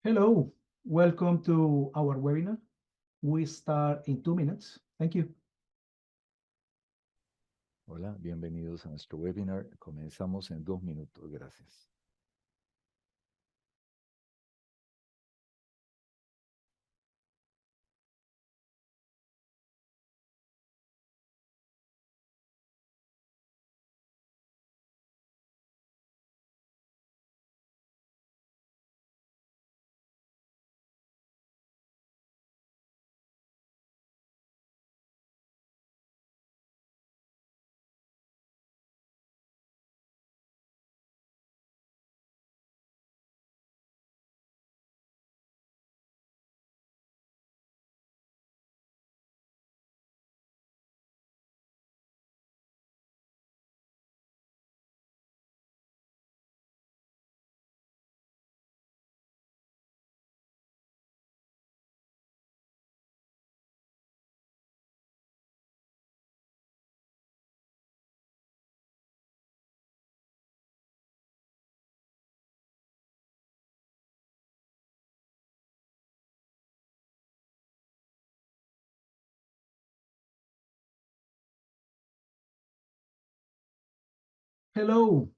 Hello, welcome to our webinar. We start in 2 minutes. Thank you. Hola, bienvenidos a nuestro webinar. Comenzamos en 2 minutos. Gracias. Hello,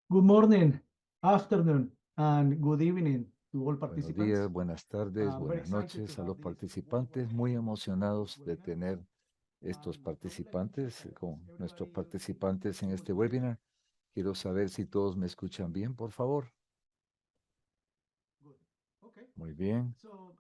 good morning, afternoon, and good evening to all Buenos participants. días, buenas tardes, Very buenas excited to noches a have los this very participantes. important Muy emocionados de webinar. tener estos First, let me check participantes, that con nuestros everybody participantes en able este to hear me. webinar. Quiero saber si todos me escuchan bien, por favor. Good. Okay. Muy bien. So,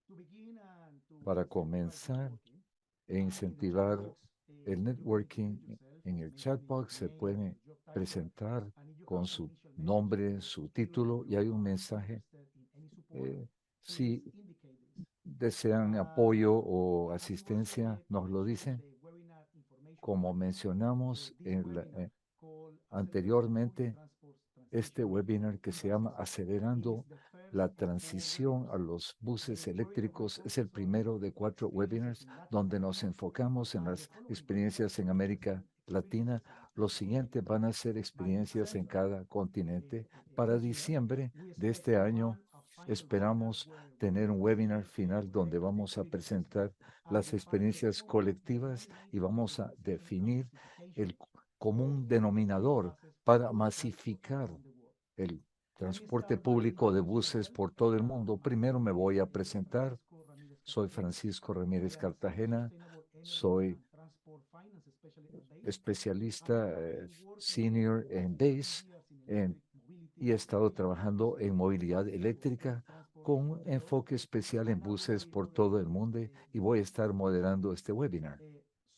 to begin and to Para incentivize comenzar networking, e in the chat incentivar box, el you can networking, introduce yourself en el chat mentioning your box se name, puede your job title, presentar and if you have con some su initial message nombre, or su if you título y hay un are mensaje. interested in any support, eh, please si indicate this. desean apoyo o As was asistencia, nos lo published in dicen. the webinar information Como packet, mencionamos this webinar called Accelerating Public anteriormente, Transport este Transition webinar to que se llama Buses is Acelerando the first la of 4 transición a webinars. los buses For your eléctricos es el reference, some primero de 4 experiences webinars in Latin donde nos America, enfocamos en and the las following webinars experiencias en will América present Latina. experiences Los in other siguientes van a continents. ser By experiencias en December cada continente. Para this year, diciembre we de expect este to año run a final webinar esperamos where we tener will un webinar present final donde vamos a electrification presentar and las define the experiencias common colectivas y denominator vamos in a accelerating definir massification el of común public denominador buses for para public transport masificar around the world. el Let me transporte start by público de introducing buses myself. por todo el mundo. My Primero me name is voy a presentar. Francisco Ramírez Soy Cartagena. Francisco I Ramírez am a senior Cartagena. sustainable energy Soy and transport finance specialist at BASE. I especialista have been working for senior over en 15 BASE years in en- electric mobility y he estado applications for trabajando buses en movilidad for public eléctrica transport con around the globe. enfoque especial en And I will buses be por todo el moderating mundo y this voy a estar webinar. moderando este webinar.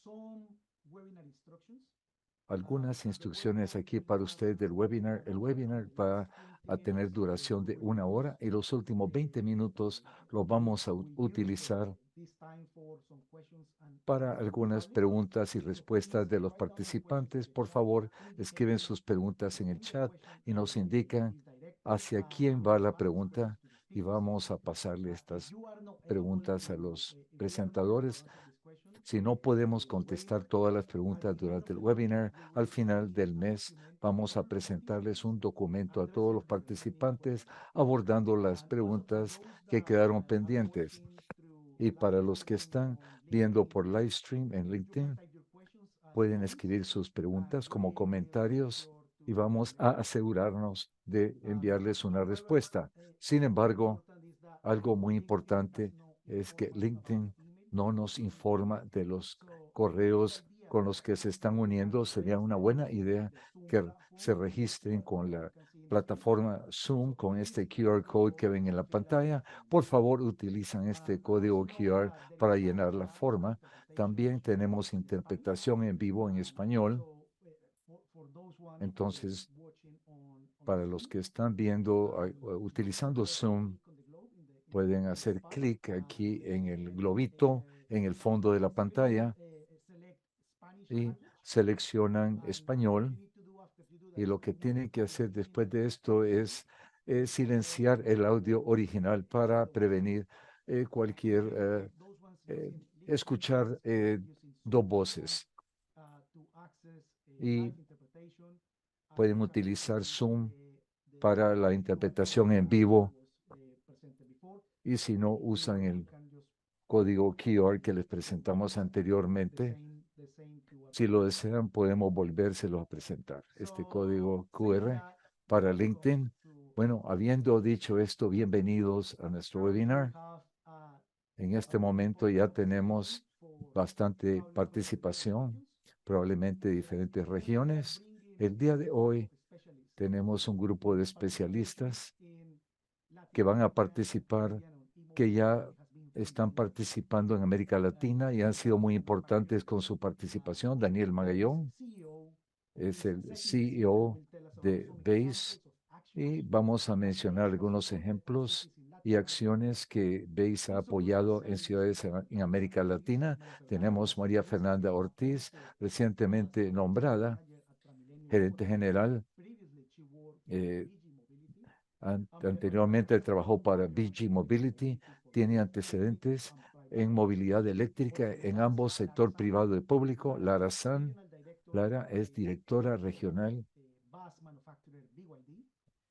Some webinar instructions. Algunas The instrucciones webinar aquí will para last usted del webinar. for El 1 hour webinar and the va last 20 a tener minutes duración de we will 1 hora use y los últimos 20 minutos lo we vamos a we use utilizar this time for some questions and para answers from the algunas public. preguntas y So please respuestas de los write down your questions in participantes. the Por chat favor, and indicate escriben sus preguntas en el whom the chat question y nos indican is directed, hacia and we quién va will la pass these questions pregunta to the y speakers. vamos a pasarle If estas you are not able preguntas a to, los if we are not able to presentadores. answer this question Si no in podemos the contestar webinar, todas las at preguntas the end durante of el the webinar, webinar, we will al final publish del a mes document vamos a for all presentarles un participants documento a todos addressing los the remaining participantes questions. abordando las And also for preguntas those que that quedaron are pendientes. watching through Y live para los que streaming están on viendo LinkedIn, por live stream en you can LinkedIn, type your questions as pueden comments escribir sus and preguntas como we will make comentarios sure y to vamos a respond to them. asegurarnos de enviarles una However, respuesta. Sin very embargo, important is that algo muy LinkedIn has importante no es que information about the LinkedIn email no that nos you are joining. informa de los So a good correos idea con los que se están to uniendo. kindly Sería una register buena in idea the Zoom que platform se with the registren QR con code that la you can see in the screen. plataforma Zoom So con please este QR code que ven en la fill out pantalla. the Por favor, form. utilizan este And código also know QR that there is para llenar la live forma. interpretation También tenemos in Spanish. interpretación en vivo en español. So for those one Entonces, watching on the para los Zoom, que están viendo, you can utilizando just Zoom, click on the globe pueden in the top hacer bar, clic and aquí en el then globito en el fondo de la select pantalla select Spanish y language. seleccionan And what you español. need to do after you do that Y is lo to que mute tienen que the hacer después original de esto audio es so silenciar el audio no original para double sound. prevenir cualquier Those ones eh, using LinkedIn, please escuchar select using Zoom dos platform voces. to access live Y interpretation, and you pueden can utilizar use Zoom the para la QR code interpretación en that vivo was y si no In this usan way, we el can just código QR que les presentamos the anteriormente, same QR si lo code. desean, podemos volvérselos a presentar. Este So código saying QR that, para welcome LinkedIn. to Bueno, our habiendo dicho esto, bienvenidos a nuestro currently we webinar. have En a este group momento of ya participants tenemos for bastante probably from different participación, regions. probablemente de So diferentes today we are regiones. bringing El a día de group hoy of specialists tenemos un grupo de participating especialistas in Latin que van a American, participar, Caribbean, and que ya e-mobility has been very están good. participando en América Latina y han sido muy importantes con su participación. Daniel BASE Magallón CEO es is a el second speaker, CEO will tell us about de some BASE examples of y actions vamos a that mencionar BASE has algunos supported in ejemplos cities in y Latin America. acciones que BASE ha Also apoyado en representing ciudades en América Latina. María Fernanda Tenemos María Ortiz, Fernanda Ortiz, also recientemente National General nombrada Manager at Transmilenio gerente Bogotá. general. Previously, she worked for eh, DG Mobility. And María Fernanda Anteriormente has a trabajó strong para background BG in Mobility, e-mobility for tiene both public antecedentes and private en sectors. movilidad eléctrica Also with en us, ambos Lara sector San. privado y público. Lara Lara is San. Regional Director Lara for es the directora for regional bus manufacturer BYD.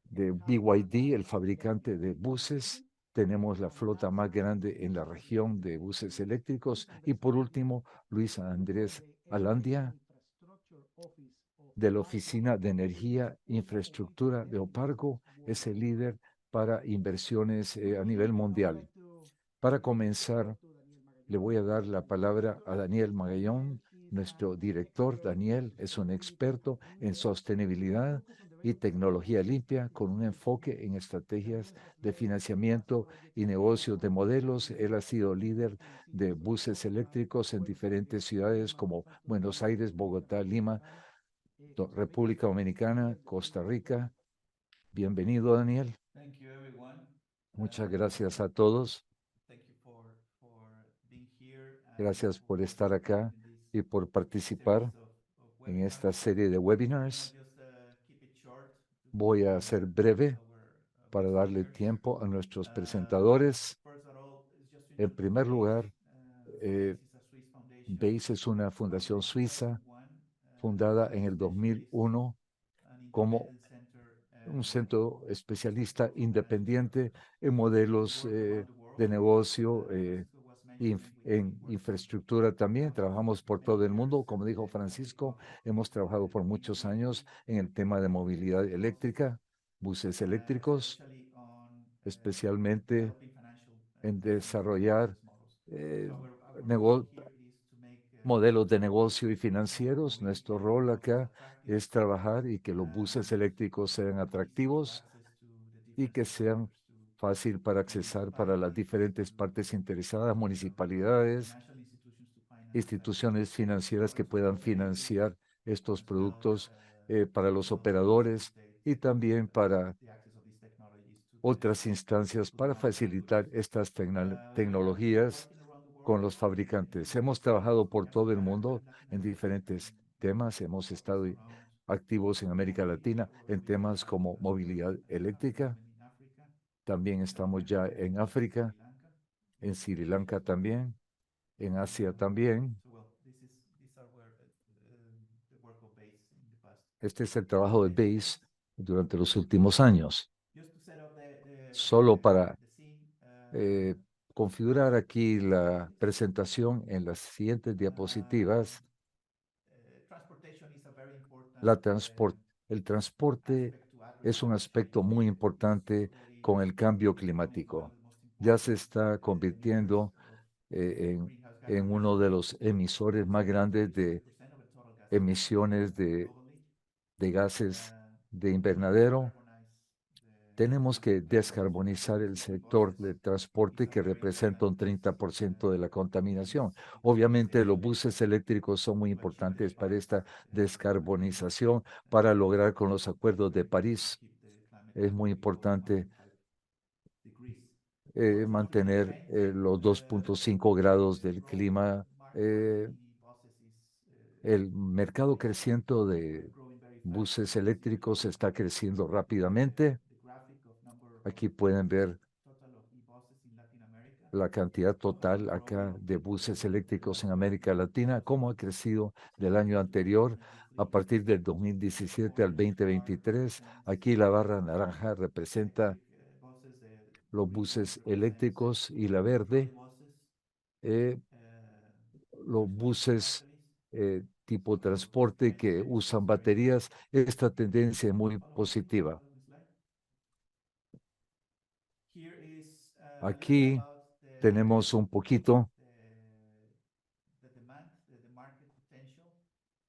de We have Ana BYD, el at the fabricante de Electric buses. Division. Tenemos la And flota más lastly, grande en la región de buses eléctricos. Luis Y Andrés por Alandia último, Luis for Andrés the Energy and Alandia, Infrastructure Office of de la Oparco. Oficina de He is Energía e also Infraestructura committed de there. He has Opargo, worked es el for líder para inversiones To a begin, nivel I would mundial. like to Para give the floor comenzar, to Daniel le voy Magallón, a dar our la managing palabra director. a Daniel Daniel Magallón, is an nuestro director. expert in Daniel es un sustainability and experto clean en tech with a sostenibilidad focus on y developing tecnología buses limpia con un electrification enfoque en models. estrategias Daniel has de led bus financiamiento projects y in negocios de Bogotá, modelos. Él ha Medellín, sido líder and de cities of buses Portland, eléctricos en Puerto diferentes Rico, ciudades Lima, como Santo Buenos Domingo, Aires, República Bogotá, Lima, Dominicana, Costa Rica. República Dominicana, Daniel, the floor Costa is yours. Rica. Bienvenido, Daniel. Thank you, everyone. Muchas gracias a todos. Thank you for being here and Gracias por estar participate acá in this y por series participar of en webinars. esta serie de I'm gonna webinars. just keep it short to Voy give a ser breve our para darle speakers. tiempo a nuestros presentadores. First of all, is just to En introduce primer BASE. lugar, BASE is a Swiss foundation BASE es una fundación founded in suiza 2001 fundada as a en el specialist 2001 and como independent center un centro especialista for financial independiente services. en We modelos work around the de world. negocio, As Francisco was mentioning, we en work with infraestructura también. countries Trabajamos por many todo el years, mundo. Como dijo countries Francisco, hemos of trabajado por muchos años e-mobility, en el tema de movilidad buses, eléctrica, buses eléctricos, especially on especialmente developing en financial desarrollar business models. eh, So our role nego- here is to make modelos de negocio y financieros. mobility Nuestro rol vehicles acá attractive es trabajar y que los buses and eléctricos sean easy to atractivos access to the y different que sean stakeholders, fácil para to accesar para las municipalities, diferentes partes interesadas, to municipalidades, financial institutions to finance instituciones financieras que products for puedan operators, financiar estos as well productos para as los well as other city operadores states y también para the access of these technologies otras instancias to the para market facilitar operators. estas We have been tecnologías working around the con world los fabricantes. Hemos trabajado por todo el mundo en diferentes temas. Hemos estado around activos en América mobility, Latina en where we temas have como movilidad eléctrica. investment in Africa, También estamos and ya en África, Sri Lanka. en Sri This is Lanka también, en Asia um, también. so well. These are where the work of base in the past Este es el trabajo de 10 BASE years. durante los últimos años. Just to set up Solo para the scene, eh, configurar aquí la presentación en las siguientes diapositivas, transportation is a very important la transport- el transporte aspect to address es un climate aspecto change. muy It's importante already con el cambio becoming one of climático. the most Ya se important está emitters convirtiendo of greenhouse gas en uno emissions. de los emisores It's más already grandes 33% de of the total gas emissions emisiones globally. de gases de We need to invernadero. decarbonize the Tenemos que transportation descarbonizar el sector. sector E-buses de is transporte a que very representa relevant un 30% de la in contaminación. because of Obviamente, the los buses eléctricos son muy to achieve the importantes para Paris esta Agreement, descarbonización, para lograr con los it's acuerdos de very important to París. keep the climate Es muy target below importante 1.5 degrees. Transportation mantener change, los 2,5 grados the del growth clima. market of e-buses El mercado creciente de growing very fast. buses You see eléctricos below está creciendo rápidamente. the graphic of number Aquí pueden ver total of e-buses in Latin America, la cantidad how has total been growing acá de buses eléctricos en over América the Latina, last cómo ha crecido del año 10 years. anterior The a fleet partir del the 2017 al orange bar 2023. represents Aquí la barra naranja representa electric buses, los buses eléctricos y la verde, eh, los buses tipo transporte que usan baterías. Esta tendencia es muy positiva. Aquí tenemos un poquito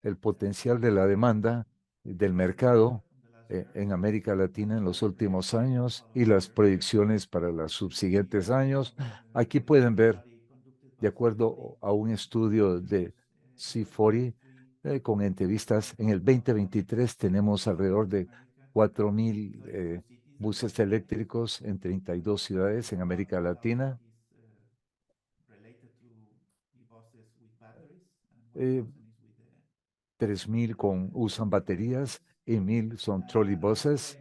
el potencial de la demanda del mercado en América Latina en los últimos años y las proyecciones para los subsiguientes años. Aquí pueden ver, de acuerdo a un estudio de C40, con entrevistas, en el 2023 tenemos alrededor de 4,000 buses eléctricos en 32 ciudades en América Latina. 3,000 usan baterías y 1,000 son trolleybuses.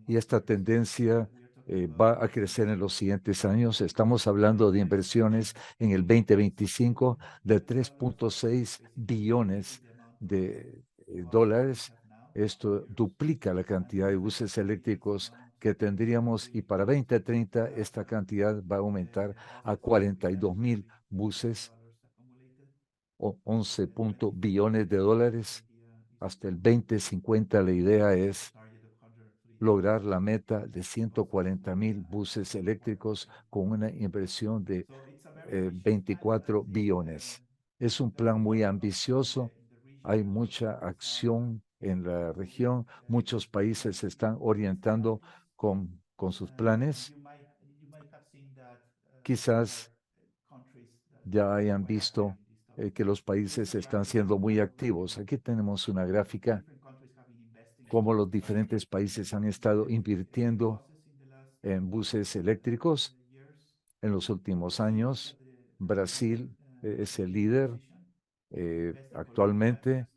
Y esta tendencia va a crecer en los siguientes años. Estamos hablando de inversiones en el 2025 de 3,6 billones de dólares. Esto duplica la cantidad de buses eléctricos que tendríamos, y para 2030 esta cantidad va a aumentar a 42,000 buses o 11 billones de dólares. Hasta el 2050 la idea es lograr la meta de 140,000 buses eléctricos con una inversión de 24 billones. Es un plan muy ambicioso. Hay mucha acción en la región. Muchos países se están orientando con sus planes. Quizás ya hayan visto que los países están siendo muy activos. Aquí tenemos una gráfica cómo los diferentes países han estado invirtiendo en buses eléctricos en los últimos años. Brasil es el líder actualmente,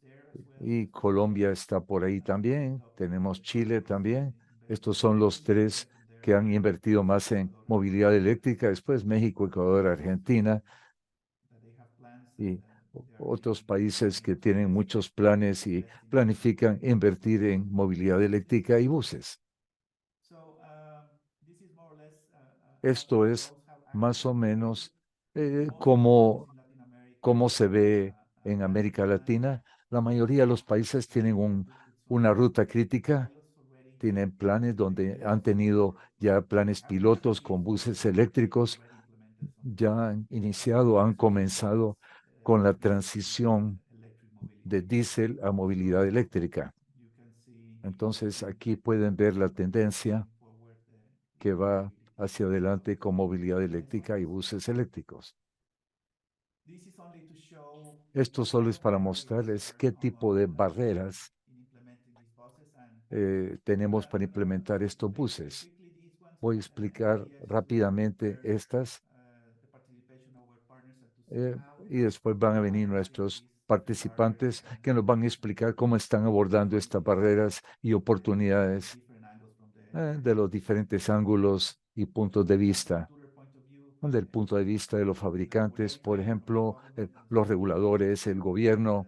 y Colombia está por ahí también. Tenemos Chile también. Estos son los tres que han invertido más en movilidad eléctrica. Después México, Ecuador, Argentina y otros países que tienen muchos planes y planifican invertir en movilidad eléctrica y buses. Esto es más o menos cómo se ve en América Latina. La mayoría de los países tienen una ruta crítica, tienen planes donde han tenido ya planes pilotos con buses eléctricos, ya han iniciado, han comenzado con la transición de diésel a movilidad eléctrica. Entonces, aquí pueden ver la tendencia que va hacia adelante con movilidad eléctrica y buses eléctricos. Esto solo es para mostrarles qué tipo de barreras tenemos para implementar estos buses. Voy a explicar rápidamente estas y después van a venir nuestros participantes que nos van a explicar cómo están abordando estas barreras y oportunidades de los diferentes ángulos y puntos de vista. Desde el punto de vista de los fabricantes, por ejemplo, los reguladores, el gobierno,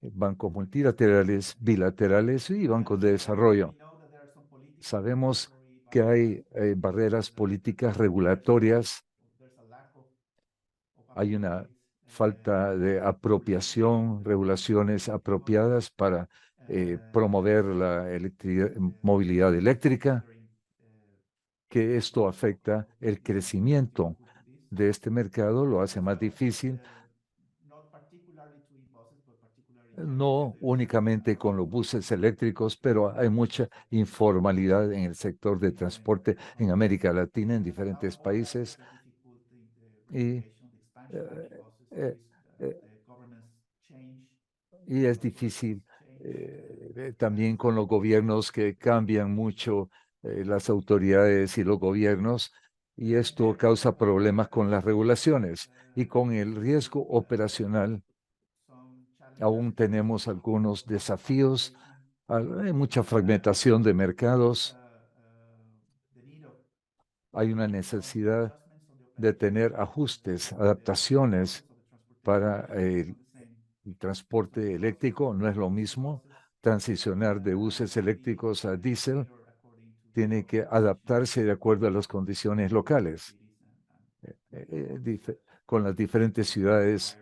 bancos multilaterales, bilaterales y bancos de desarrollo. Sabemos que hay barreras políticas regulatorias, hay una falta de apropiación, regulaciones apropiadas para promover la movilidad eléctrica, que esto afecta el crecimiento de este mercado, lo hace más difícil, no únicamente con los buses eléctricos, pero hay mucha informalidad en el sector de transporte en América Latina, en diferentes países, y, eh, eh, y es difícil también con los gobiernos que cambian mucho, las autoridades y los gobiernos, y esto causa problemas con las regulaciones y con el riesgo operacional. Aún tenemos algunos desafíos, hay mucha fragmentación de mercados, hay una necesidad de tener ajustes, adaptaciones para el transporte eléctrico. No es lo mismo transicionar de buses eléctricos a diésel, tiene que adaptarse de acuerdo a las condiciones locales, con las diferentes ciudades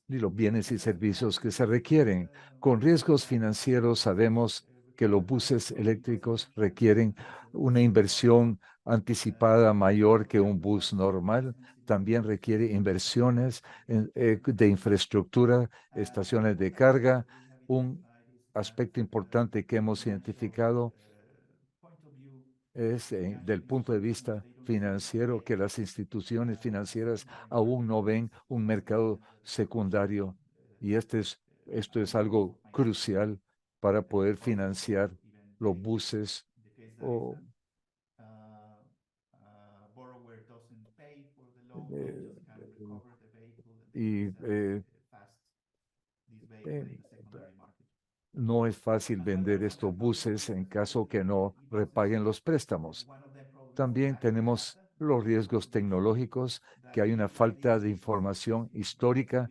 y los bienes y servicios que se requieren. Con riesgos financieros sabemos que los buses eléctricos requieren una inversión anticipada mayor que un bus normal. También requiere inversiones de infraestructura, estaciones de carga. Un aspecto importante que hemos identificado es del punto de vista financiero que las instituciones financieras aún no ven un mercado secundario y esto es algo crucial para poder financiar los buses o, eh, y eh, no es fácil vender estos buses en caso que no repaguen los préstamos. También tenemos los riesgos tecnológicos, que hay una falta de información histórica.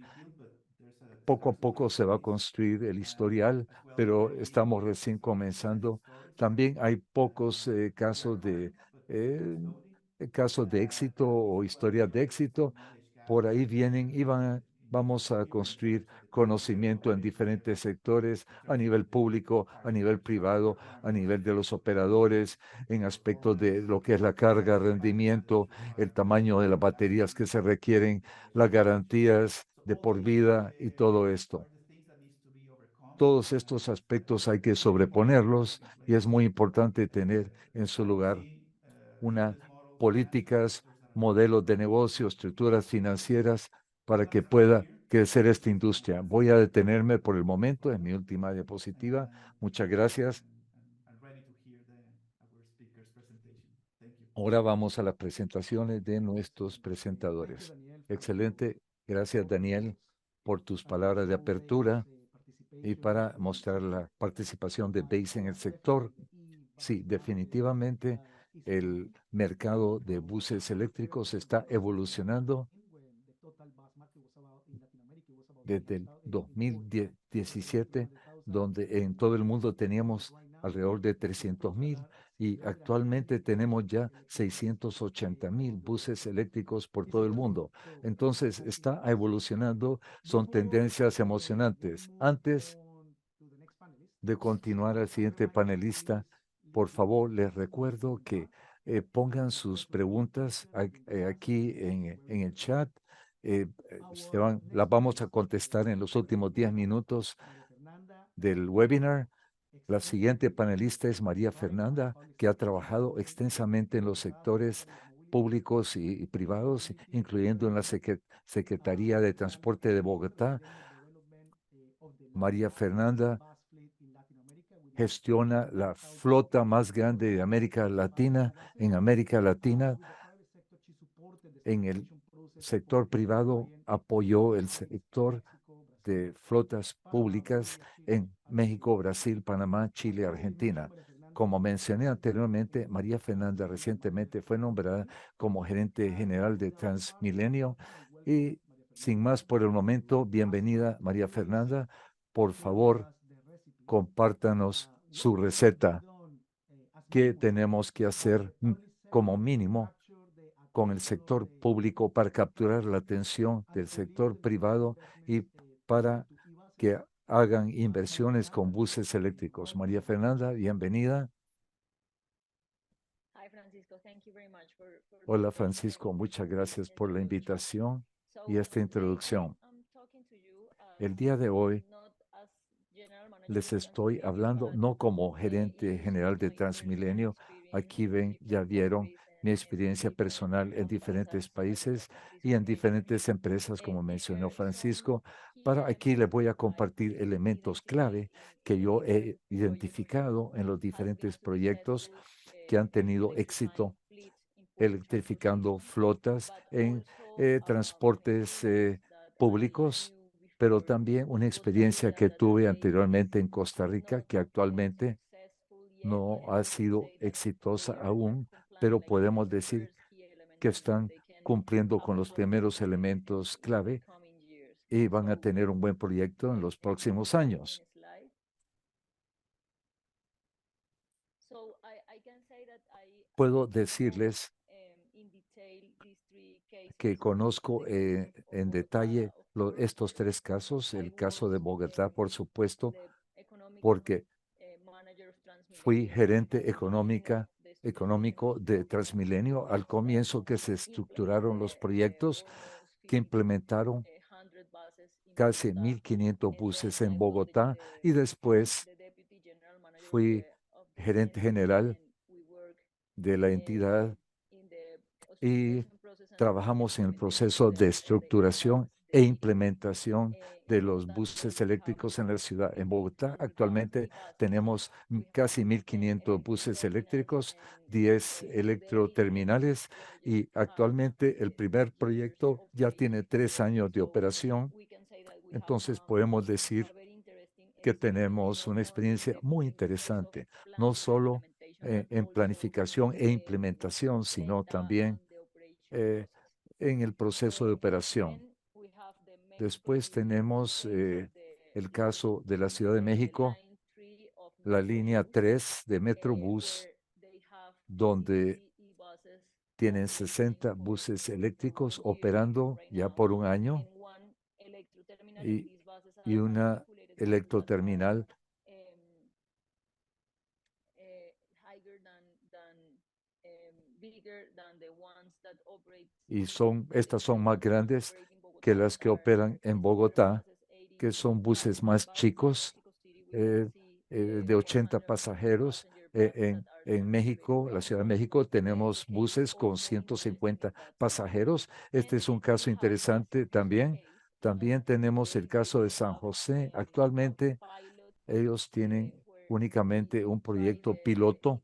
Poco a poco se va a construir el historial, pero estamos recién comenzando. También hay pocos eh, casos de éxito o historias de éxito. Por ahí vienen y vamos a construir conocimiento en diferentes sectores, a nivel público, a nivel privado, a nivel de los operadores, en aspectos de lo que es la carga, rendimiento, el tamaño de las baterías que se requieren, las garantías de por vida y todo esto. Todos estos aspectos hay que sobreponerlos y es muy importante tener en su lugar una políticas, modelos de negocio, estructuras financieras para que pueda crecer esta industria. Voy a detenerme por el momento en mi última diapositiva. Muchas gracias. Ahora vamos a las presentaciones de nuestros presentadores. Excelente. Gracias, Daniel, por tus palabras de apertura y para mostrar la participación de BASE en el sector. Sí, definitivamente el mercado de buses eléctricos está evolucionando desde el 2017, donde en todo el mundo teníamos alrededor de 300,000 y actualmente tenemos ya 680,000 buses eléctricos por todo el mundo. Entonces está evolucionando, son tendencias emocionantes. Antes de continuar al siguiente panelista, por favor, les recuerdo que pongan sus preguntas aquí en el chat. Las vamos a contestar en los últimos 10 minutos del webinar. La siguiente panelista es María Fernanda, que ha trabajado extensamente en los sectores públicos y privados, incluyendo en la Secretaría de Transporte de Bogotá. María Fernanda gestiona la flota más grande de América Latina. En América Latina, en el sector privado, apoyó el sector de flotas públicas en México, Brasil, Panamá, Chile, Argentina. Como mencioné anteriormente, María Fernanda recientemente fue nombrada como gerente general de Transmilenio. Y sin más por el momento, bienvenida María Fernanda. Por favor, compártanos su receta. ¿Qué tenemos que hacer como mínimo con el sector público para capturar la atención del sector privado y para que hagan inversiones con buses eléctricos? María Fernanda, bienvenida. Hola Francisco, muchas gracias por la invitación y esta introducción. El día de hoy les estoy hablando no como gerente general de Transmilenio. Aquí ven, ya vieron mi experiencia personal en diferentes países y en diferentes empresas, como mencionó Francisco. Para aquí les voy a compartir elementos clave que yo he identificado en los diferentes proyectos que han tenido éxito electrificando flotas en transportes públicos, pero también una experiencia que tuve anteriormente en Costa Rica, que actualmente no ha sido exitosa aún, pero podemos decir que están cumpliendo con los primeros elementos clave y van a tener un buen proyecto en los próximos años. puedo decirles que conozco en detalle estos tres casos, el caso de Bogotá, por supuesto, porque fui gerente económico de Transmilenio al comienzo que se estructuraron los proyectos que implementaron casi 1.500 buses en Bogotá y después fui gerente general de la entidad y trabajamos en el proceso de estructuración e implementación de los buses eléctricos en la ciudad. En Bogotá actualmente tenemos casi 1.500 buses eléctricos, 10 electroterminales y actualmente el primer proyecto ya tiene 3 años de operación. Entonces podemos decir que tenemos una experiencia muy interesante, no solo en planificación e implementación, sino también eh, en el proceso de operación. Después tenemos el caso de la Ciudad de México, la línea 3 de Metrobús, donde tienen 60 buses eléctricos operando ya por un año y una electroterminal y estas son más grandes que las que operan en Bogotá, que son buses más chicos, de 80 pasajeros. En México, la Ciudad de México, tenemos buses con 150 pasajeros. Este es un caso interesante también. También tenemos el caso de San José. Actualmente, ellos tienen únicamente un proyecto piloto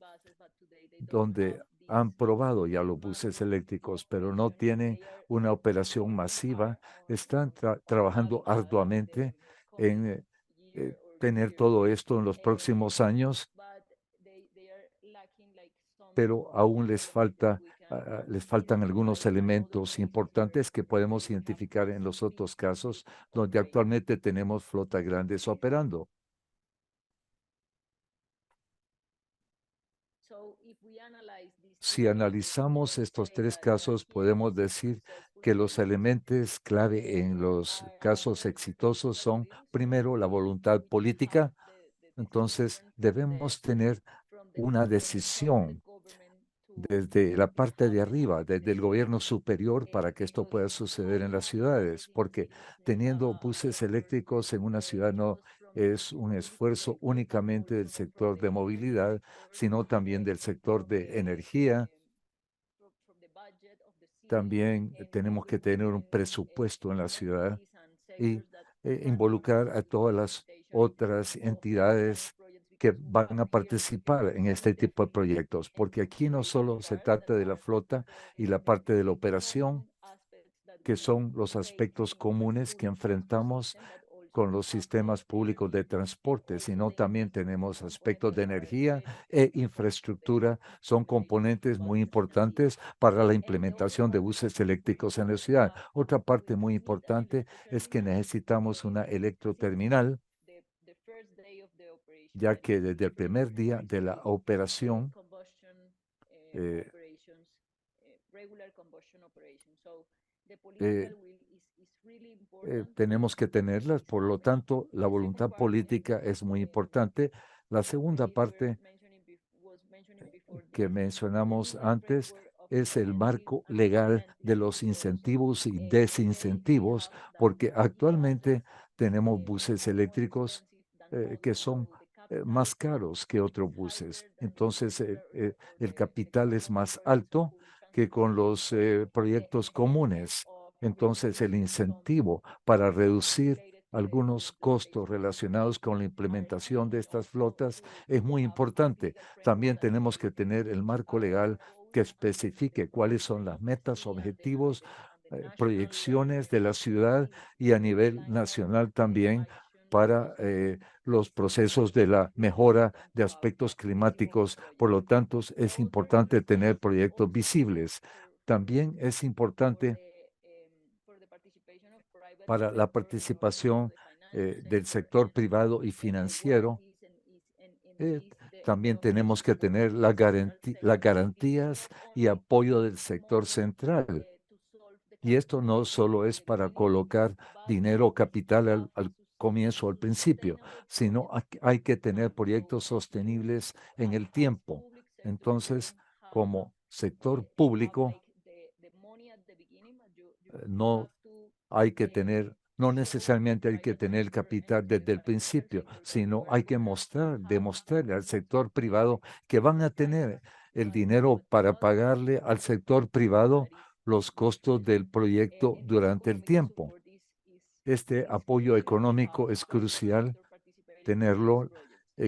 donde han probado ya los buses eléctricos, pero no tienen una operación masiva. Están trabajando arduamente en tener todo esto en los próximos años, pero aún les faltan algunos elementos importantes que podemos identificar en los otros casos donde actualmente tenemos flotas grandes operando. Si analizamos estos tres casos, podemos decir que los elementos clave en los casos exitosos son, primero, la voluntad política. Entonces, debemos tener una decisión desde la parte de arriba, desde el gobierno superior, para que esto pueda suceder en las ciudades, porque teniendo buses eléctricos en una ciudad no es un esfuerzo únicamente del sector de movilidad, sino también del sector de energía. También tenemos que tener un presupuesto en la ciudad y involucrar a todas las otras entidades que van a participar en este tipo de proyectos, porque aquí no solo se trata de la flota y la parte de la operación, que son los aspectos comunes que enfrentamos con los sistemas públicos de transporte, sino también tenemos aspectos de energía e infraestructura. Son componentes muy importantes para la implementación de buses eléctricos en la ciudad. Otra parte muy importante es que necesitamos una electroterminal, ya que desde el primer día de la operación, eh, eh, tenemos que tenerlas. Por lo tanto, la voluntad política es muy importante. La segunda parte que mencionamos antes es el marco legal de los incentivos y desincentivos, porque actualmente tenemos buses eléctricos que son más caros que otros buses. Entonces, el capital es más alto que con los proyectos comunes. Entonces, el incentivo para reducir algunos costos relacionados con la implementación de estas flotas es muy importante. También tenemos que tener el marco legal que especifique cuáles son las metas, objetivos, proyecciones de la ciudad y a nivel nacional también para los procesos de la mejora de aspectos climáticos. Por lo tanto, es importante tener proyectos visibles. También es importante para la participación del sector privado y financiero También tenemos que tener las garantías y apoyo del sector central. Y esto no solo es para colocar dinero o capital al comienzo, al principio, sino hay que tener proyectos sostenibles en el tiempo. Entonces, como sector público, no hay que tener, no necesariamente hay que tener el capital desde el principio, sino hay que demostrarle al sector privado que van a tener el dinero para pagarle al sector privado los costos del proyecto durante el tiempo. Este apoyo económico es crucial tenerlo,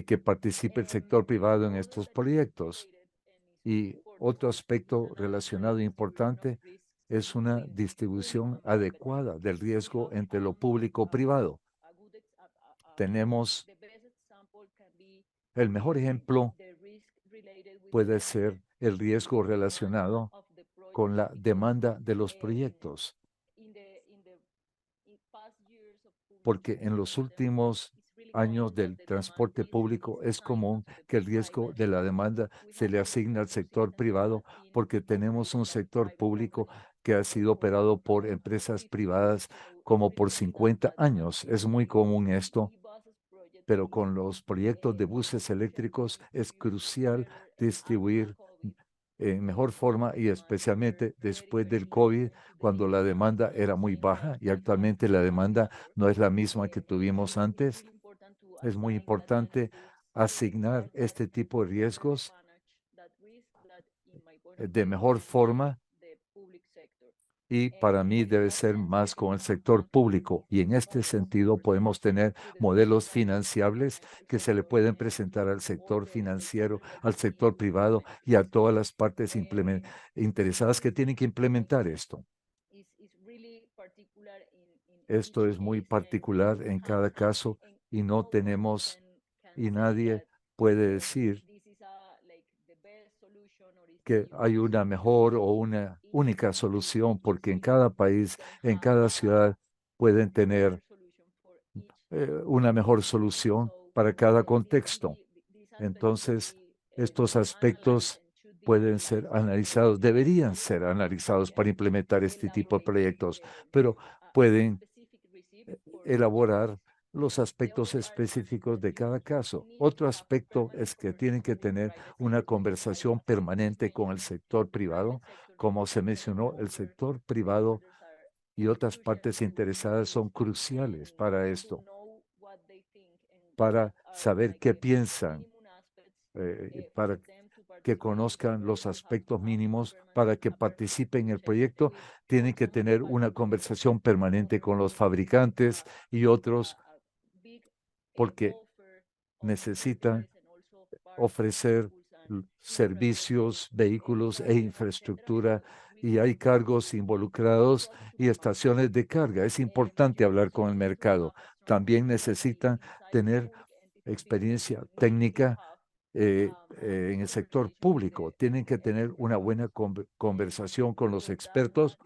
que participe el sector privado en estos proyectos. Y otro aspecto relacionado importante es una distribución adecuada del riesgo entre lo público-privado. Tenemos el mejor ejemplo puede ser el riesgo relacionado con la demanda de los proyectos, porque en los últimos años del transporte público es común que el riesgo de la demanda se le asigne al sector privado porque tenemos un sector público que ha sido operado por empresas privadas como por 50 años. Es muy común esto, pero con los proyectos de buses eléctricos es crucial distribuir en mejor forma y especialmente después del COVID, cuando la demanda era muy baja y actualmente la demanda no es la misma que tuvimos antes. Es muy importante asignar este tipo de riesgos de mejor forma y para mí debe ser más con el sector público. Y en este sentido podemos tener modelos financiables que se le pueden presentar al sector financiero, al sector privado y a todas las partes interesadas que tienen que implementar esto. Esto es muy particular en cada caso y no tenemos, y nadie puede decir que hay una mejor o una única solución, porque en cada país, en cada ciudad, pueden tener una mejor solución para cada contexto. Entonces, estos aspectos pueden ser analizados, deberían ser analizados para implementar este tipo de proyectos, pero pueden elaborar los aspectos específicos de cada caso. Otro aspecto es que tienen que tener una conversación permanente con el sector privado. Como se mencionó, el sector privado y otras partes interesadas son cruciales para esto, para saber qué piensan, para que conozcan los aspectos mínimos para que participen en el proyecto. Tienen que tener una conversación permanente con los fabricantes y otros porque necesitan ofrecer servicios, vehículos e infraestructura y hay cargos involucrados y estaciones de carga. Es importante hablar con el mercado. También necesitan tener experiencia técnica en el sector público. Tienen que tener una buena conversación con los expertos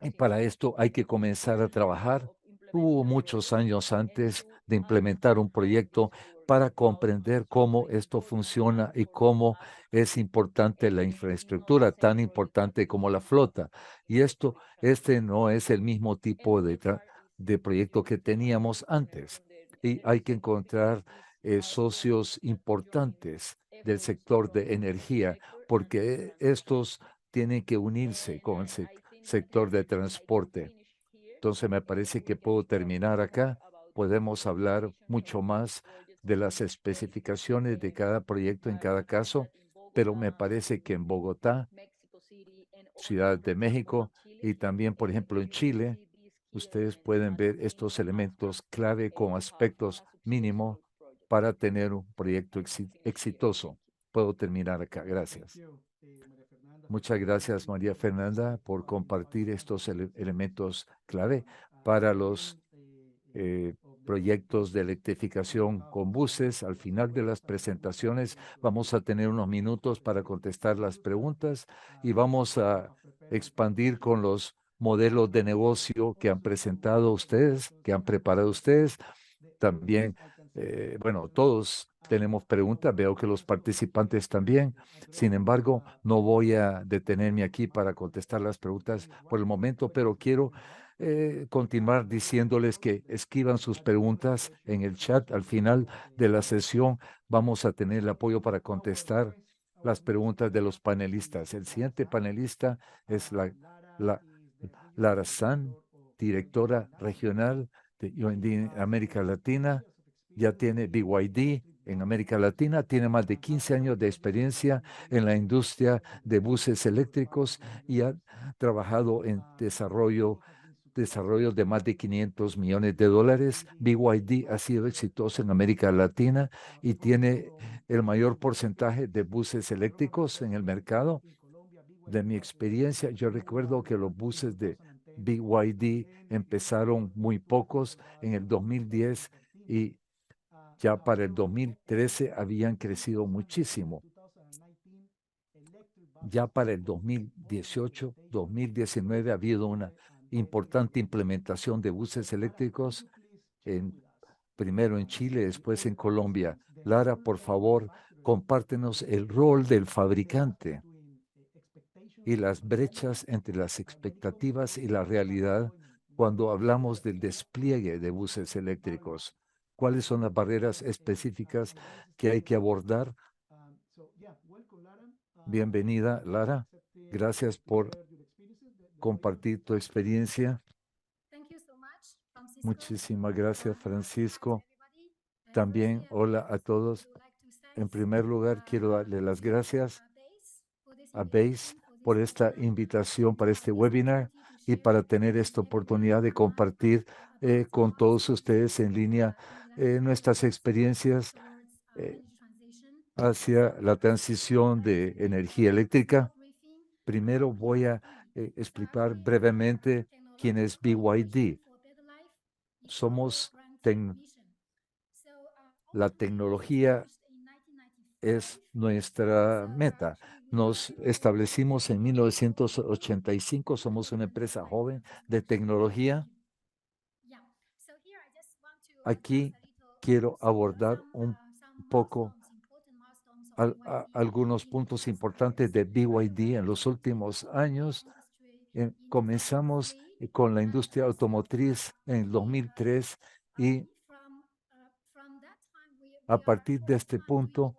y para esto hay que comenzar a trabajar. Hubo muchos años antes de implementar un proyecto para comprender cómo esto funciona y cómo es importante la infraestructura, tan importante como la flota. Y este no es el mismo tipo de proyecto que teníamos antes. Y hay que encontrar socios importantes del sector de energía, porque estos tienen que unirse con el sector de transporte. Entonces me parece que puedo terminar acá. Podemos hablar mucho más de las especificaciones de cada proyecto en cada caso, pero me parece que en Bogotá, Ciudad de México y también, por ejemplo, en Chile, ustedes pueden ver estos elementos clave con aspectos mínimos para tener un proyecto exitoso. Puedo terminar acá. Gracias. Muchas gracias, María Fernanda, por compartir estos elementos clave para los proyectos de electrificación con buses. Al final de las presentaciones vamos a tener unos minutos para contestar las preguntas y vamos a expandir con los modelos de negocio que han presentado ustedes, que han preparado ustedes. También, bueno, todos tenemos preguntas. Veo que los participantes también. Sin embargo, no voy a detenerme aquí para contestar las preguntas por el momento, pero quiero continuar diciéndoles que escriban sus preguntas en el chat. Al final de la sesión vamos a tener el apoyo para contestar las preguntas de los panelistas. El siguiente panelista es la Lara San, directora regional de UND en América Latina. Ya tiene BYD en América Latina, tiene más de 15 años de experiencia en la industria de buses eléctricos y ha trabajado en desarrollo de más de 500 millones de dólares. BYD ha sido exitoso en América Latina y tiene el mayor porcentaje de buses eléctricos en el mercado. De mi experiencia, yo recuerdo que los buses de BYD empezaron muy pocos en el 2010 y ya para el 2013 habían crecido muchísimo. Ya para el 2018, 2019 ha habido una importante implementación de buses eléctricos, primero en Chile, después en Colombia. Lara, por favor, compártenos el rol del fabricante y las brechas entre las expectativas y la realidad cuando hablamos del despliegue de buses eléctricos. ¿Cuáles son las barreras específicas que hay que abordar? Bienvenida, Lara. Gracias por compartir tu experiencia. Muchísimas gracias, Francisco. También, hola a todos. En primer lugar, quiero darle las gracias a BASE por esta invitación para este webinar y para tener esta oportunidad de compartir con todos ustedes en línea nuestras experiencias hacia la transición de energía eléctrica. Primero voy a explicar brevemente quién es BYD. Somos la tecnología es nuestra meta. Nos establecimos en 1985, somos una empresa joven de tecnología. Aquí quiero abordar un poco algunos puntos importantes de BYD en los últimos años. Comenzamos con la industria automotriz en el 2003 y a partir de este punto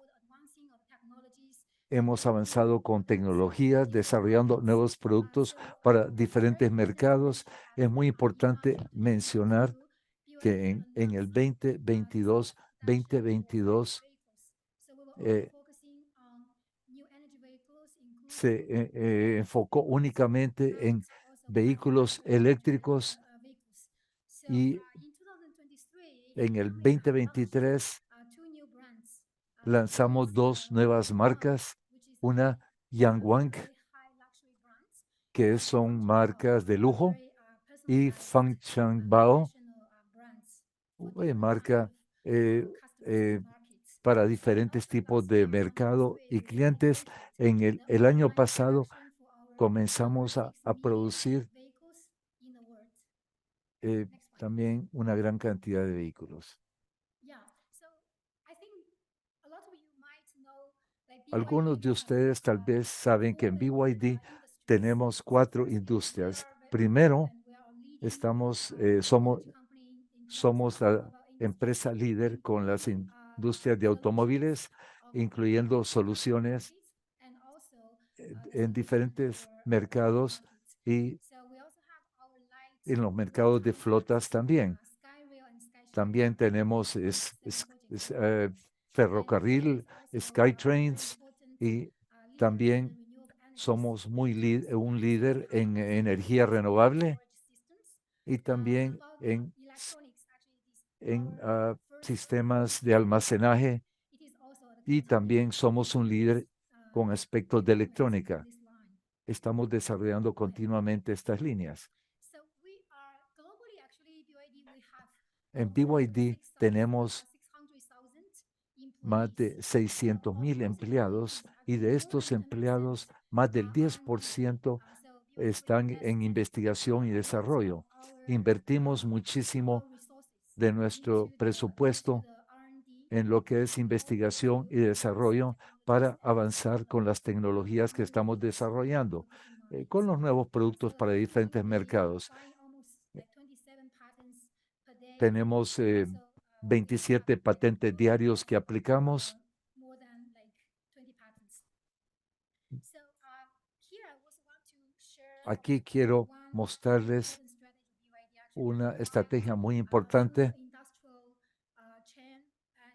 hemos avanzado con tecnologías, desarrollando nuevos productos para diferentes mercados. Es muy importante mencionar que en el 2022 se enfocó únicamente en vehículos eléctricos y en el 2023 lanzamos dos nuevas marcas, una Yangwang, que son marcas de lujo, y Fangchangbao, marca para diferentes tipos de mercado y clientes. En el año pasado comenzamos a producir también una gran cantidad de vehículos. Algunos de ustedes tal vez saben que en BYD tenemos 4 industrias. Primero, somos la empresa líder con las industrias de automóviles, incluyendo soluciones en diferentes mercados y en los mercados de flotas también. También tenemos ferrocarril, Skytrains, y también somos un líder en energía renovable y también en sistemas de almacenaje, y también somos un líder con aspectos de electrónica. Estamos desarrollando continuamente estas líneas. En BYD tenemos más de 600,000 empleados y de estos empleados, más del 10% están en investigación y desarrollo. Invertimos muchísimo de nuestro presupuesto en lo que es investigación y desarrollo para avanzar con las tecnologías que estamos desarrollando, con los nuevos productos para diferentes mercados. Tenemos 27 patentes diarios que aplicamos. Aquí quiero mostrarles una estrategia muy importante.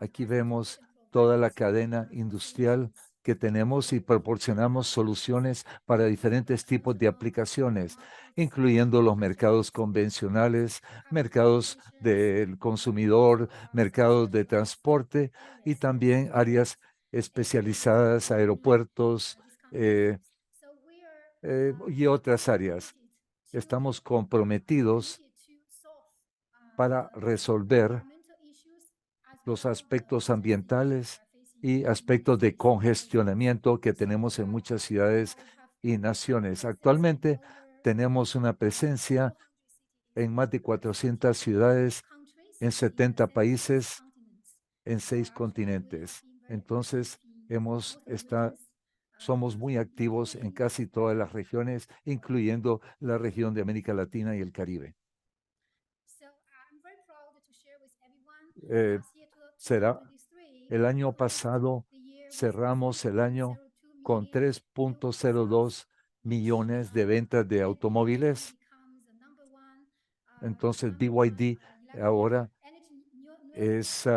Aquí vemos toda la cadena industrial que tenemos y proporcionamos soluciones para diferentes tipos de aplicaciones, incluyendo los mercados convencionales, mercados del consumidor, mercados de transporte y también áreas especializadas, aeropuertos y otras áreas. Estamos comprometidos para resolver los aspectos ambientales y aspectos de congestionamiento que tenemos en muchas ciudades y naciones. Actualmente tenemos una presencia en más de 400 ciudades, en 70 países, en 6 continentes. Entonces, somos muy activos en casi todas las regiones, incluyendo la región de América Latina y el Caribe. Será el año pasado, cerramos el año con 3.02 millones de ventas de automóviles. Entonces, BYD ahora es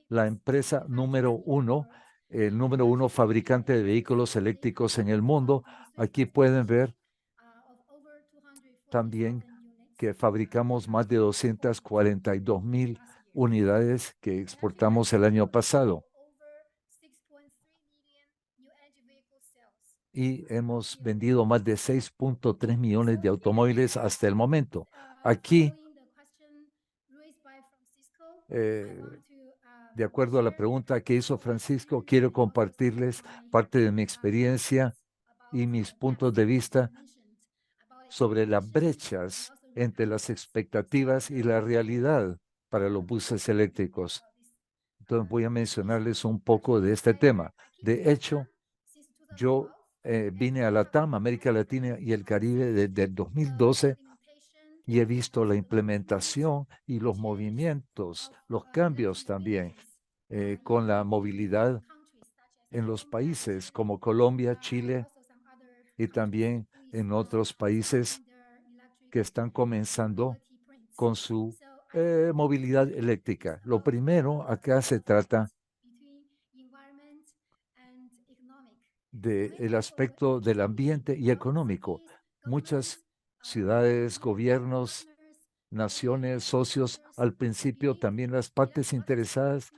la empresa número uno, el número uno fabricante de vehículos eléctricos en el mundo. Aquí pueden ver también que fabricamos más de 242,000 unidades que exportamos el año pasado. Y hemos vendido más de 6.3 millones de automóviles hasta el momento. Aquí, de acuerdo a la pregunta que hizo Francisco, quiero compartirles parte de mi experiencia y mis puntos de vista sobre las brechas entre las expectativas y la realidad para los buses eléctricos. Entonces voy a mencionarles un poco de este tema. De hecho, yo vine a LATAM, América Latina y el Caribe desde el 2012 y he visto la implementación y los movimientos, los cambios también con la movilidad en los países como Colombia, Chile y también en otros países que están comenzando con su movilidad eléctrica. Lo primero, acá se trata del aspecto del ambiente y económico. Muchas ciudades, gobiernos, naciones, socios, al principio también las partes interesadas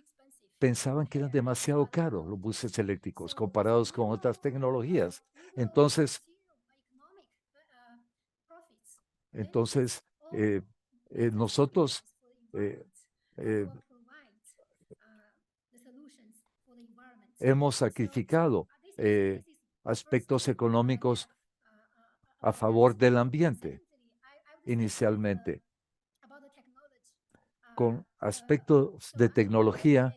pensaban que eran demasiado caros los buses eléctricos comparados con otras tecnologías. Entonces, entonces nosotros eh, hemos sacrificado aspectos económicos a favor del ambiente inicialmente. Con aspectos de tecnología,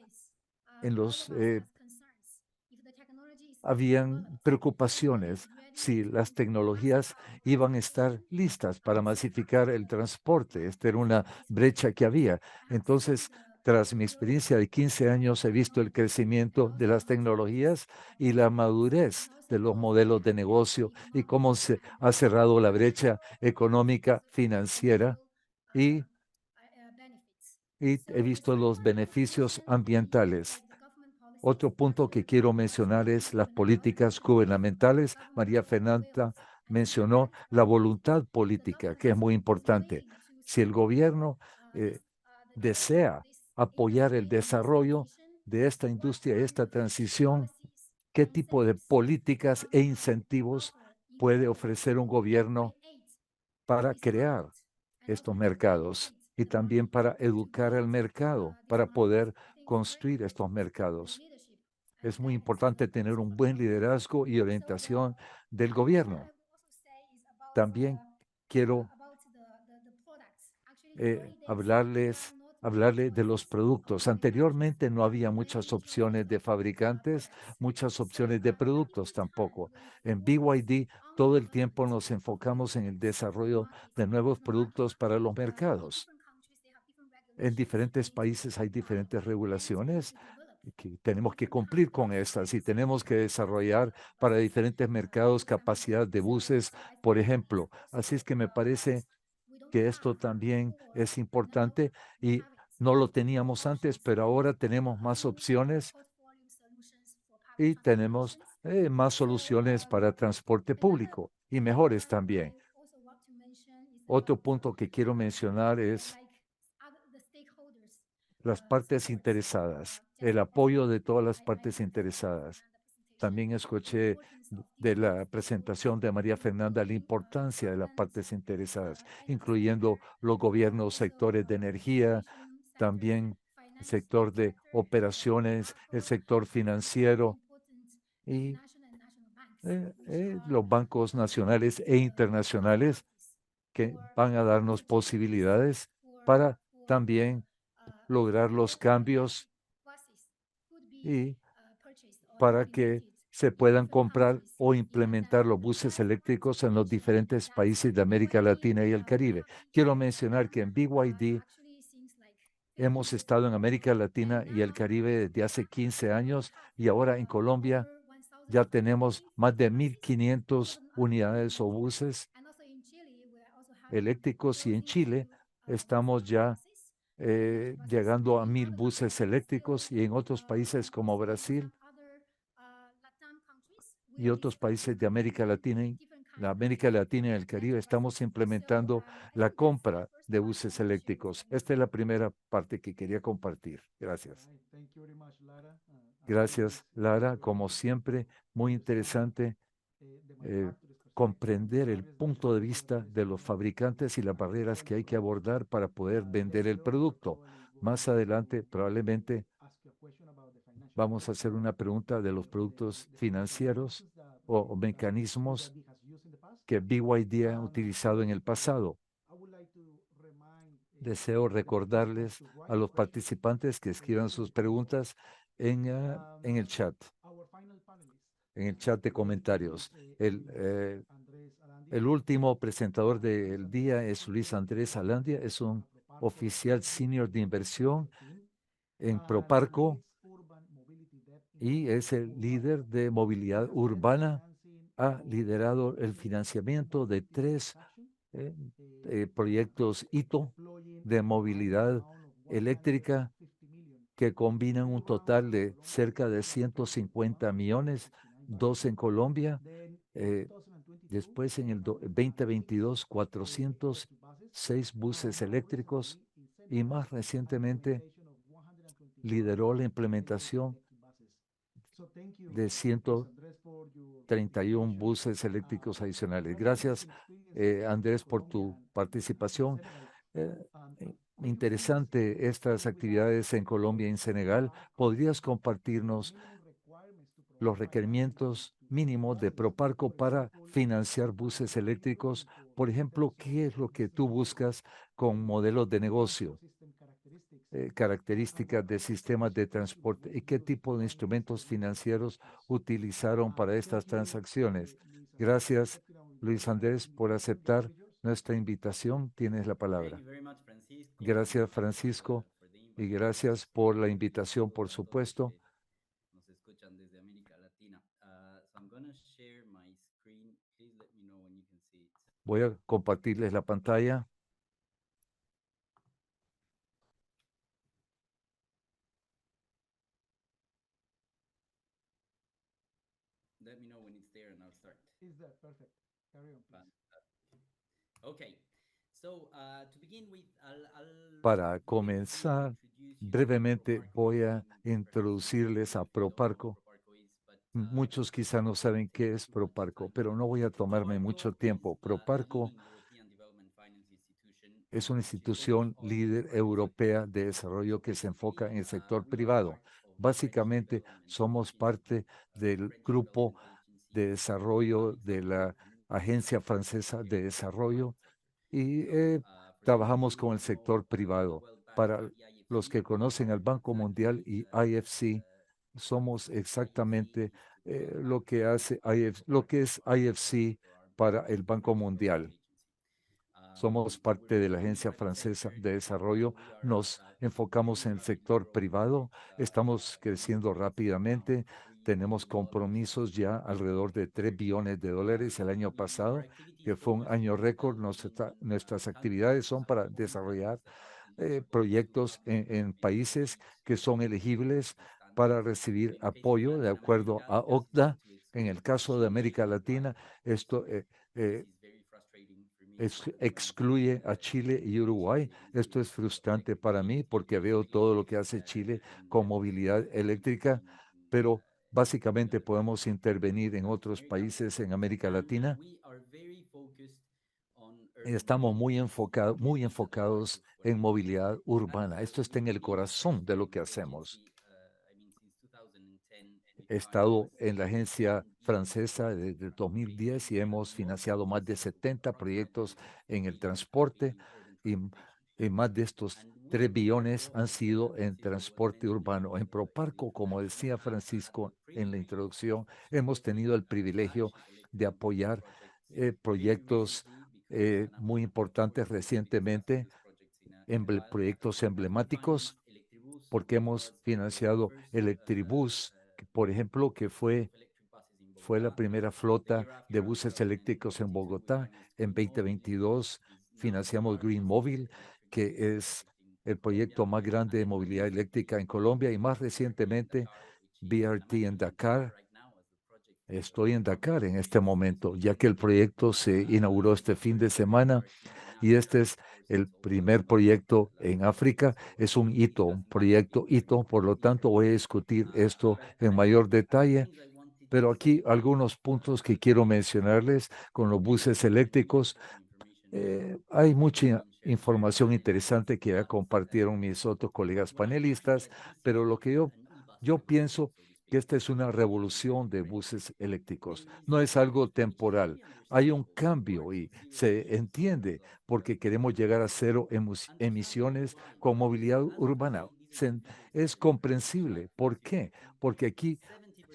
habían preocupaciones si las tecnologías iban a estar listas para masificar el transporte. Esta era una brecha que había. Entonces, tras mi experiencia de 15 años, he visto el crecimiento de las tecnologías y la madurez de los modelos de negocio y cómo se ha cerrado la brecha económica, financiera y he visto los beneficios ambientales. Otro punto que quiero mencionar es las políticas gubernamentales. María Fernanda mencionó la voluntad política, que es muy importante. Si el gobierno desea apoyar el desarrollo de esta industria, esta transición, ¿qué tipo de políticas e incentivos puede ofrecer un gobierno para crear estos mercados y también para educar al mercado, para poder construir estos mercados? Es muy importante tener un buen liderazgo y orientación del gobierno. También quiero hablarles hablarle de los productos. Anteriormente no había muchas opciones de fabricantes, muchas opciones de productos tampoco. En BYD todo el tiempo nos enfocamos en el desarrollo de nuevos productos para los mercados. En diferentes países hay diferentes regulaciones que tenemos que cumplir con estas y tenemos que desarrollar para diferentes mercados capacidad de buses, por ejemplo. Así es que me parece que esto también es importante y no lo teníamos antes, pero ahora tenemos más opciones y tenemos más soluciones para transporte público y mejores también. Otro punto que quiero mencionar es las partes interesadas, el apoyo de todas las partes interesadas. También escuché de la presentación de María Fernanda la importancia de las partes interesadas, incluyendo los gobiernos, sectores de energía, también el sector de operaciones, el sector financiero y los bancos nacionales e internacionales que van a darnos posibilidades para también lograr los cambios y para que se puedan comprar o implementar los buses eléctricos en los diferentes países de América Latina y el Caribe. Quiero mencionar que en BYD hemos estado en América Latina y el Caribe desde hace 15 años y ahora en Colombia ya tenemos más de 1,500 unidades o buses eléctricos y en Chile estamos ya llegando a 1,000 buses eléctricos y en otros países como Brasil y otros países de América Latina, la América Latina y el Caribe, estamos implementando la compra de buses eléctricos. Esta es la primera parte que quería compartir. Gracias. Gracias, Lara. Como siempre, muy interesante comprender el punto de vista de los fabricantes y las barreras que hay que abordar para poder vender el producto. Más adelante, probablemente vamos a hacer una pregunta de los productos financieros o mecanismos que BYD ha utilizado en el pasado. Deseo recordarles a los participantes que escriban sus preguntas en el chat de comentarios. El último presentador del día es Luis Andrés Alandia, es un oficial senior de inversión en Proparco y es el líder de movilidad urbana. Ha liderado el financiamiento de 3 proyectos HITO de movilidad eléctrica que combinan un total de cerca de 150 millones, 2 en Colombia. Después, en el 2022, 406 buses eléctricos y más recientemente lideró la implementación de 131 buses eléctricos adicionales. Gracias, Andrés, por tu participación. Interesante estas actividades en Colombia y en Senegal. ¿Podrías compartirnos los requerimientos mínimos de Proparco para financiar buses eléctricos? Por ejemplo, ¿qué es lo que tú buscas con modelos de negocio? Características de sistemas de transporte y qué tipo de instrumentos financieros utilizaron para estas transacciones. Gracias, Luis Andrés, por aceptar nuestra invitación. Tienes la palabra. Gracias, Francisco, y gracias por la invitación, por supuesto. Nos escuchan desde América Latina. So I'm gonna share my screen. Please let me know when you can see it. Voy a compartirles la pantalla. Let me know when it's there and I'll start. Is that perfect? Carry on, please. Okay. So to begin with, Para briefly comenzar, introduce you to brevemente Proparco voy a and perhaps introducirles a you don't know what Proparco. Proparco is, but Muchos quizá no saben qué es Proparco, pero no voy a tomarme mucho tiempo. is a Proparco leading European development finance institution es una which focuses institución on líder private europea sector. de desarrollo que se enfoca en Basically, el sector we are privado. part of the French Básicamente, development somos agency, parte del French grupo development agency, de desarrollo it's de located la in Agencia Francesa de here in the Desarrollo private sector. y So, for those of trabajamos you who con el don't know, sector privado. a while back Para los que conocen al Banco Mundial y IFC, somos exactamente lo que hace lo que es IFC para el Banco Mundial. Somos parte de la Agencia Francesa de Desarrollo. Nos enfocamos en el sector privado. Estamos creciendo rápidamente. Tenemos compromisos ya alrededor de 3 billones de dólares el año pasado, que fue un año récord. Nuestras actividades son para desarrollar proyectos en países que son elegibles para recibir apoyo de acuerdo a OCDA. En el caso de América Latina, esto excluye a Chile y Uruguay. Esto es frustrante para mí porque veo todo lo que hace Chile con movilidad eléctrica, pero básicamente podemos intervenir en otros países en América Latina. Estamos muy enfocados en movilidad urbana. Esto está en el corazón de lo que hacemos. He estado en la agencia francesa desde 2010 y hemos financiado más de 70 proyectos en el transporte y más de estos 3 billones han sido en transporte urbano. En Proparco, como decía Francisco en la introducción, hemos tenido el privilegio de apoyar proyectos muy importantes recientemente, proyectos emblemáticos, porque hemos financiado Electribus, por ejemplo, que fue la primera flota de buses eléctricos en Bogotá. En 2022 financiamos Green Móvil, que es el proyecto más grande de movilidad eléctrica en Colombia, y más recientemente BRT en Dakar. Estoy en Dakar en este momento, ya que el proyecto se inauguró este fin de semana y este es el primer proyecto en África. Es un hito, un proyecto hito, por lo tanto voy a discutir esto en mayor detalle. Pero aquí algunos puntos que quiero mencionarles con los buses eléctricos. Hay mucha información interesante que ya compartieron mis otros colegas panelistas, pero lo que yo pienso que esta es una revolución de buses eléctricos. No es algo temporal. Hay un cambio y se entiende porque queremos llegar a cero emisiones con movilidad urbana. Es comprensible. ¿Por qué? Porque aquí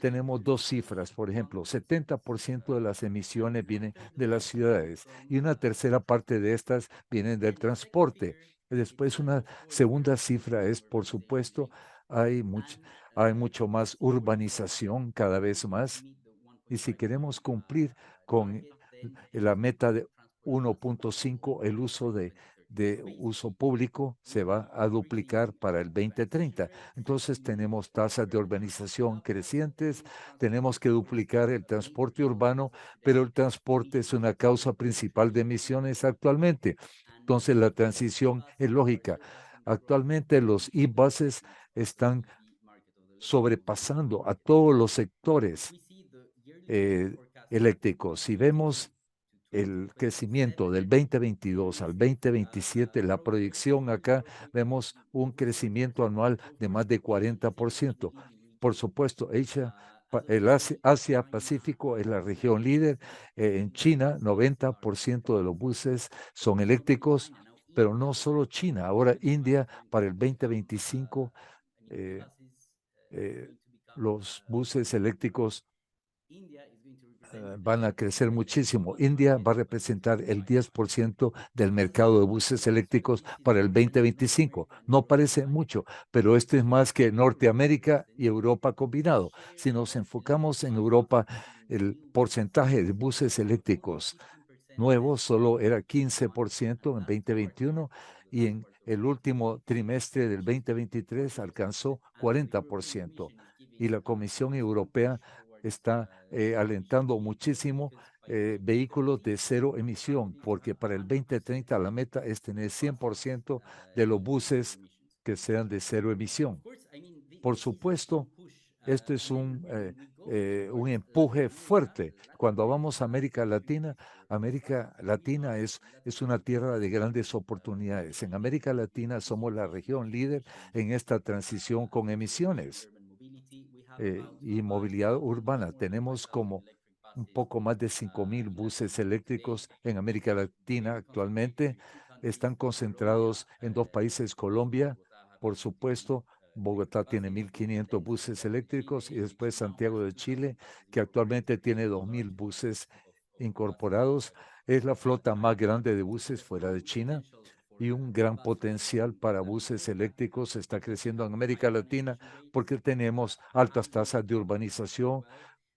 tenemos dos cifras. Por ejemplo, 70% de las emisiones vienen de las ciudades y una tercera parte de estas vienen del transporte. Después, una segunda cifra es, por supuesto, hay mucho más urbanización cada vez más. Y si queremos cumplir con la meta de 1.5, el uso de uso público se va a duplicar para el 2030. Entonces tenemos tasas de urbanización crecientes, tenemos que duplicar el transporte urbano, pero el transporte es una causa principal de emisiones actualmente. Entonces la transición es lógica. Actualmente los e-buses están sobrepasando a todos los sectores eléctricos. Si vemos el crecimiento del 2022 al 2027, la proyección acá, vemos un crecimiento anual de más de 40%. Por supuesto, Asia-Pacífico es la región líder. En China, 90% de los buses son eléctricos, pero no solo China. Ahora India, para el 2025, eh, eh, los buses eléctricos van a crecer muchísimo. India va a representar el 10% del mercado de buses eléctricos para el 2025. No parece mucho, pero esto es más que Norteamérica y Europa combinado. Si nos enfocamos en Europa, el porcentaje de buses eléctricos nuevos solo era 15% en 2021 y en el último trimestre del 2023 alcanzó 40%. Y la Comisión Europea está alentando muchísimo vehículos de cero emisión, porque para el 2030 la meta es tener 100% de los buses que sean de cero emisión. Por supuesto, esto es un empuje fuerte. Cuando vamos a América Latina es una tierra de grandes oportunidades. En América Latina somos la región líder en esta transición con emisiones y movilidad urbana. Tenemos como un poco más de 5,000 buses eléctricos en América Latina actualmente. están concentrados en dos países, Colombia, por supuesto. Bogotá tiene 1.500 buses eléctricos y después Santiago de Chile, que actualmente tiene 2.000 buses incorporados. Es la flota más grande de buses fuera de China y un gran potencial para buses eléctricos está creciendo en América Latina porque tenemos altas tasas de urbanización,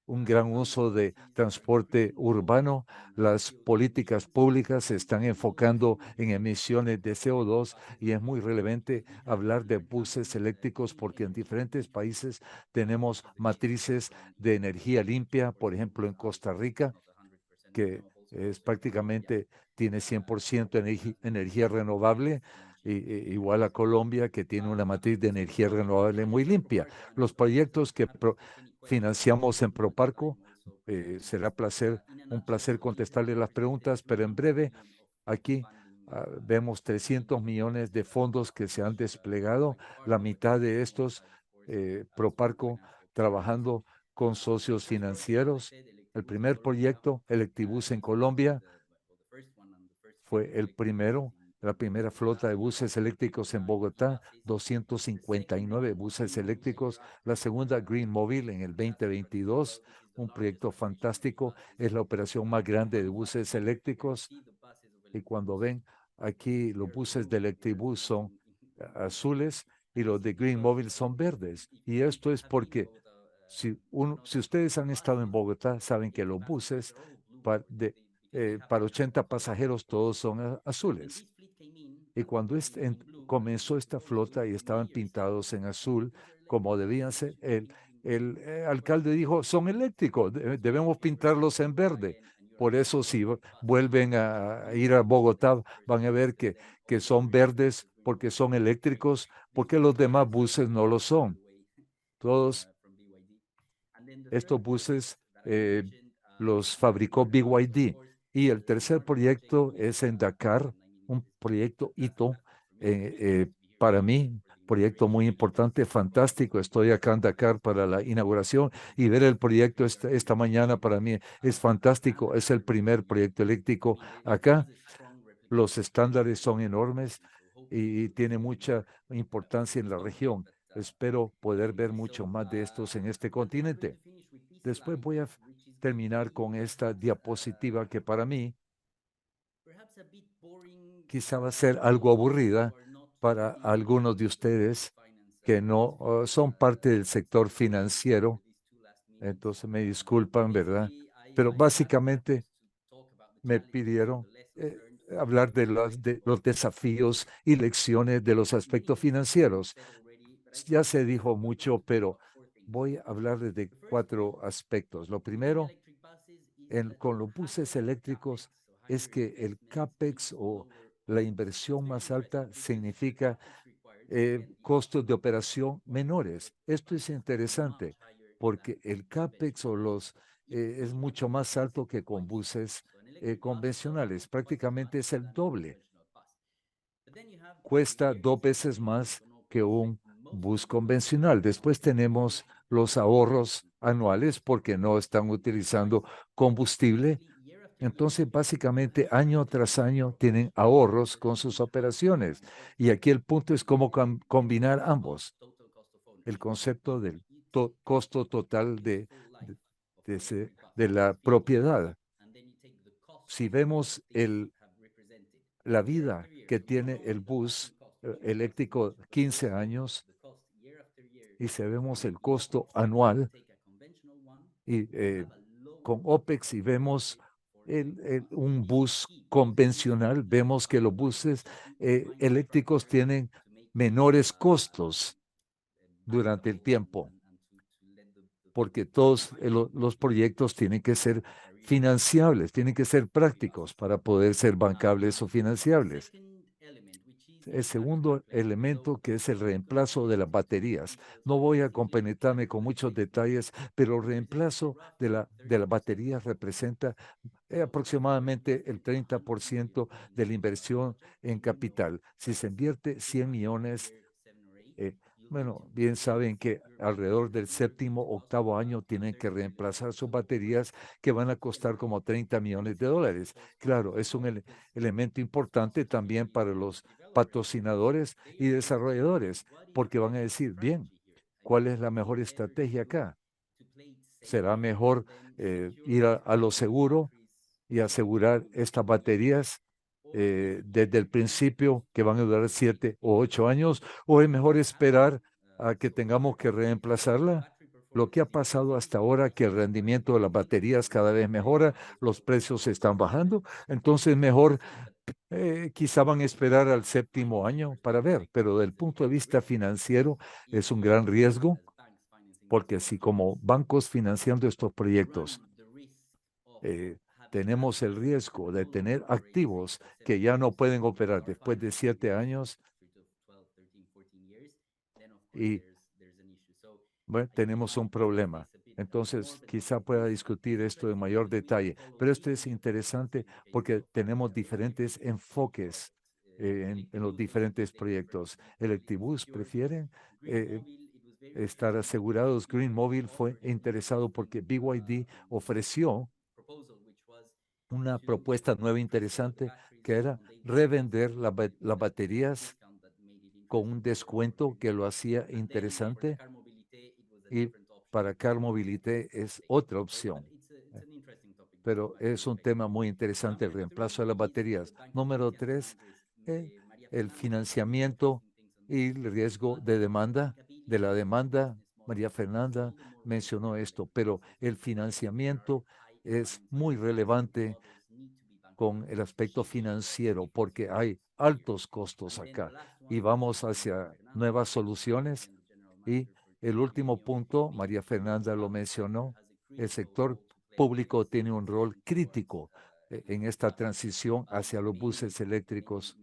un gran uso de transporte urbano. Las políticas públicas se están enfocando en emisiones de CO2 y es muy relevante hablar de buses eléctricos porque en diferentes países tenemos matrices de energía limpia, por ejemplo en Costa Rica, que es prácticamente tiene 100% energía renovable, igual a Colombia, que tiene una matriz de energía renovable muy limpia. Los proyectos que financiamos en Proparco, será un placer contestarle las preguntas, pero en breve, aquí vemos 300 millones de fondos que se han desplegado, la mitad de estos, Proparco trabajando con socios financieros. El primer proyecto, Electribus en Colombia, fue el primero, la primera flota de buses eléctricos en Bogotá, 259 buses eléctricos. La segunda, Green Mobile, en el 2022, un proyecto fantástico. Es la operación más grande de buses eléctricos. Y cuando ven aquí, los buses de Electribus son azules y los de Green Mobile son verdes. Y esto es porque si ustedes han estado en Bogotá, saben que los buses para 80 pasajeros todos son azules. Y cuando comenzó esta flota y estaban pintados en azul, como debían ser, el alcalde dijo, son eléctricos, debemos pintarlos en verde. Por eso si vuelven a ir a Bogotá, van a ver que son verdes porque son eléctricos, porque los demás buses no lo son. Todos estos buses los fabricó BYD. Y el tercer proyecto es en Dakar, un proyecto hito para mí, proyecto muy importante, fantástico. Estoy acá en Dakar para la inauguración y ver el proyecto esta mañana para mí es fantástico. Es el primer proyecto eléctrico acá. Los estándares son enormes y tiene mucha importancia en la región. Espero poder ver mucho más de estos en este continente. Después voy a terminar con esta diapositiva que para mí quizá va a ser algo aburrida para algunos de ustedes que no son parte del sector financiero. Entonces me disculpan, ¿verdad? Pero básicamente me pidieron hablar de los desafíos y lecciones de los aspectos financieros. Ya se dijo mucho, pero voy a hablar de 4 aspectos. Lo primero, con los buses eléctricos, es que el CAPEX o la inversión más alta significa costos de operación menores. Esto es interesante porque el CAPEX es mucho más alto que con buses convencionales. Prácticamente es el doble. Cuesta 2 veces más que un bus convencional. Después tenemos los ahorros anuales porque no están utilizando combustible. Entonces, básicamente, año tras año tienen ahorros con sus operaciones. Y aquí el punto es cómo combinar ambos. El concepto del costo total de la propiedad. Si vemos la vida que tiene el bus eléctrico 15 años y si vemos el costo anual y con OPEX y vemos un bus convencional, vemos que los buses eléctricos tienen menores costos durante el tiempo, porque todos los proyectos tienen que ser financiables, tienen que ser prácticos para poder ser bancables o financiables. El segundo elemento, que es el reemplazo de las baterías. No voy a compenetrarme con muchos detalles, pero el reemplazo de las baterías representa aproximadamente el 30% de la inversión en capital. Si se invierte 100 millones Bueno, bien saben que alrededor del séptimo, octavo año tienen que reemplazar sus baterías que van a costar como 30 millones de dólares. Claro, es un elemento importante también para los patrocinadores y desarrolladores, porque van a decir, bien, ¿cuál es la mejor estrategia acá? ¿Será mejor ir a lo seguro y asegurar estas baterías desde el principio que van a durar 7 o 8 años? ¿O es mejor esperar a que tengamos que reemplazarla? Lo que ha pasado hasta ahora, que el rendimiento de las baterías cada vez mejora, los precios están bajando, entonces mejor quizá van a esperar al séptimo año para ver, pero del punto de vista financiero es un gran riesgo, porque así como bancos financiando estos proyectos, eh, tenemos el riesgo de tener activos que ya no pueden operar después de 7 años y bueno, tenemos un problema. Entonces, quizá pueda discutir esto en mayor detalle, pero esto es interesante porque tenemos diferentes enfoques en los diferentes proyectos. Electribus prefieren estar asegurados. Green Mobile fue interesado porque BYD ofreció una propuesta nueva interesante que era revender las baterías con un descuento que lo hacía interesante, y para Car Mobilité es otra opción. Pero es un tema muy interesante el reemplazo de las baterías. Número 3, el financiamiento y el riesgo de demanda. De la demanda, María Fernanda mencionó esto, pero el financiamiento es muy relevante con el aspecto financiero porque hay altos costos acá y vamos hacia nuevas soluciones. Y el último punto, María Fernanda lo mencionó, el sector público tiene un rol crítico en esta transición hacia los buses eléctricos,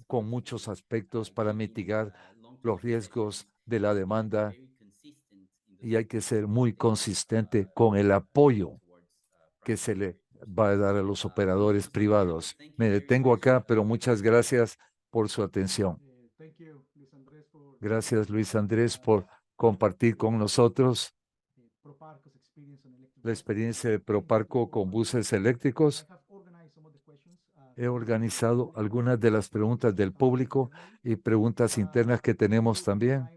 con muchos aspectos para mitigar los riesgos de la demanda, y hay que ser muy consistente con el apoyo que se le va a dar a los operadores privados. Me detengo acá, pero muchas gracias por su atención. Thank you, Luis Andrés, for Gracias, Luis Andrés, por compartir con nosotros Proparco's experience on electric la buses. experiencia de Proparco con buses eléctricos. I have organized some of the questions, He organizado algunas de las preguntas del público y preguntas internas que tenemos también.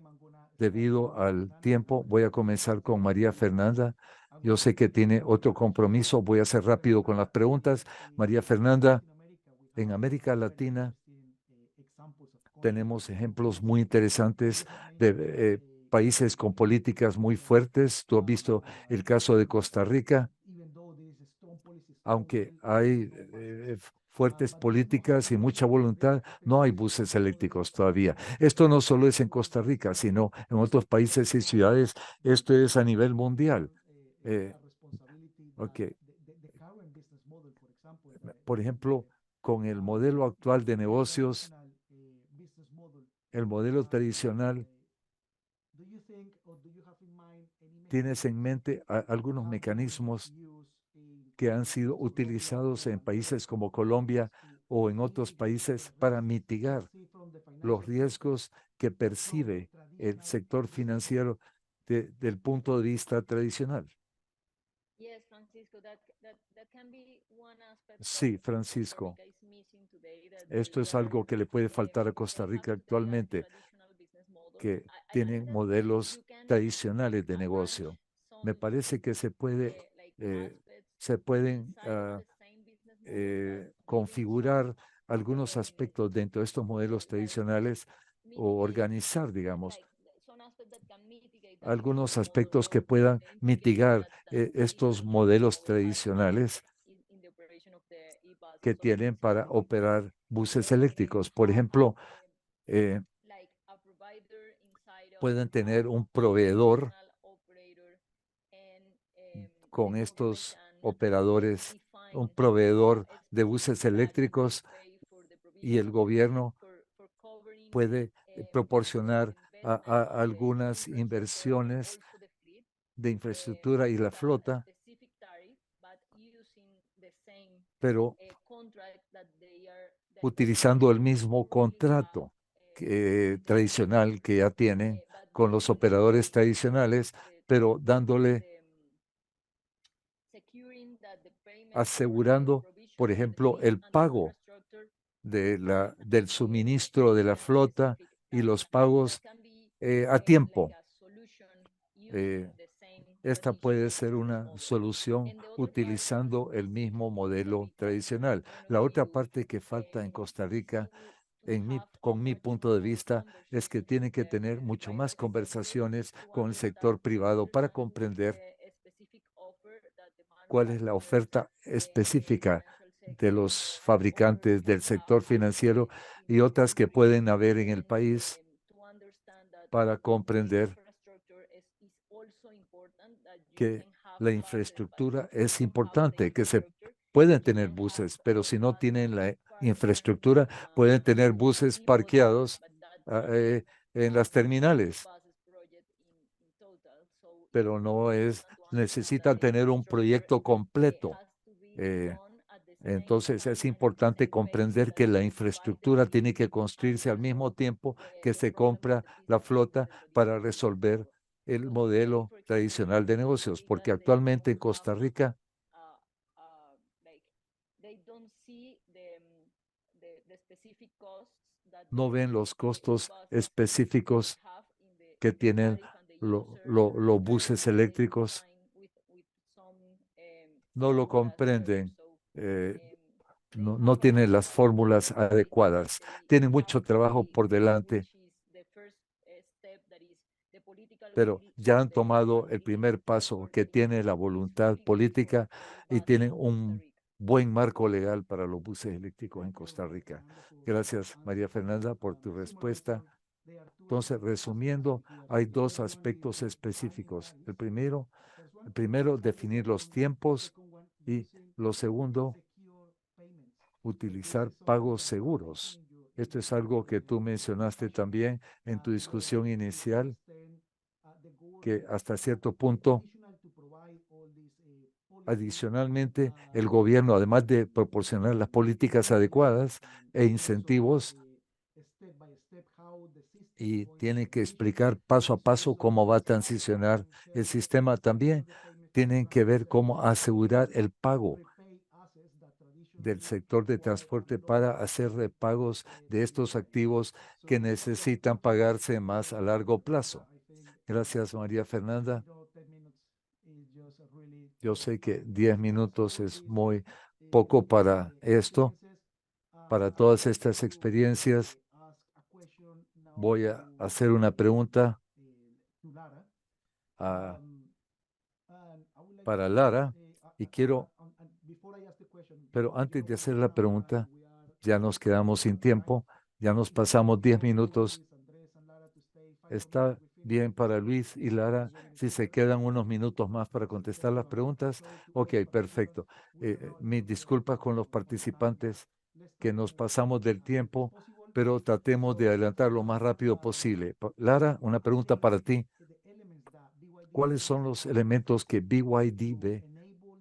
Debido al tiempo, voy a comenzar con María Fernanda. Yo sé que tiene otro compromiso. Voy a ser rápido con las preguntas. María Fernanda, en América Latina tenemos ejemplos muy interesantes de países con políticas muy fuertes. Tú has visto el caso de Costa Rica. Aunque hay fuertes políticas y mucha voluntad, no hay buses eléctricos todavía. Esto no solo es en Costa Rica, sino en otros países y ciudades. Esto es a nivel mundial. Ok. Por ejemplo, con el modelo actual de negocios, el modelo tradicional, ¿tienes en mente algunos mecanismos que han sido utilizados en países como Colombia o en otros países para mitigar los riesgos que percibe el sector financiero del punto de vista tradicional? Sí, Francisco. Esto es algo que le puede faltar a Costa Rica actualmente, que tienen modelos tradicionales de negocio. Me parece que se pueden configurar algunos aspectos dentro de estos modelos tradicionales o organizar, digamos, algunos aspectos que puedan mitigar estos modelos tradicionales que tienen para operar buses eléctricos. Por ejemplo, pueden tener un proveedor con estos operadores, un proveedor de buses eléctricos, y el gobierno puede proporcionar algunas inversiones de infraestructura y la flota, pero utilizando el mismo contrato tradicional que ya tienen con los operadores tradicionales, pero dándole, asegurando, por ejemplo, el pago del suministro de la flota y los pagos a tiempo. Esta puede ser una solución utilizando el mismo modelo tradicional. La otra parte que falta en Costa Rica, con mi punto de vista, es que tiene que tener mucho más conversaciones con el sector privado para comprender cuál es la oferta específica de los fabricantes del sector financiero y otras que pueden haber en el país para comprender que la infraestructura es importante, que se pueden tener buses, pero si no tienen la infraestructura, pueden tener buses parqueados en las terminales, pero no es, necesitan tener un proyecto completo. Entonces es importante comprender que la infraestructura tiene que construirse al mismo tiempo que se compra la flota para resolver el modelo tradicional de negocios, porque actualmente en Costa Rica no ven los costos específicos que tienen los buses eléctricos, no lo comprenden. No tienen las fórmulas adecuadas. Tienen mucho trabajo por delante, pero ya han tomado el primer paso, que tiene la voluntad política y tienen un buen marco legal para los buses eléctricos en Costa Rica. Gracias, María Fernanda, por tu respuesta. Entonces, resumiendo, hay dos aspectos específicos. El primero, definir los tiempos, y lo segundo, utilizar pagos seguros. Esto es algo que tú mencionaste también en tu discusión inicial, que hasta cierto punto, adicionalmente, el gobierno, además de proporcionar las políticas adecuadas e incentivos, y tiene que explicar paso a paso cómo va a transicionar el sistema también. Tienen que ver cómo asegurar el pago del sector de transporte para hacer repagos de estos activos que necesitan pagarse más a largo plazo. Gracias, María Fernanda. Yo sé que 10 minutos es muy poco para esto, para todas estas experiencias. Voy a hacer una pregunta para Lara y quiero, pero antes de hacer la pregunta, ya nos quedamos sin tiempo, ya nos pasamos 10 minutos. Está bien para Luis y Lara si se quedan unos minutos más para contestar las preguntas. Ok, perfecto. Mis disculpas con los participantes que nos pasamos del tiempo, pero tratemos de adelantar lo más rápido posible. Lara, una pregunta para ti. ¿Cuáles son los elementos que BYD ve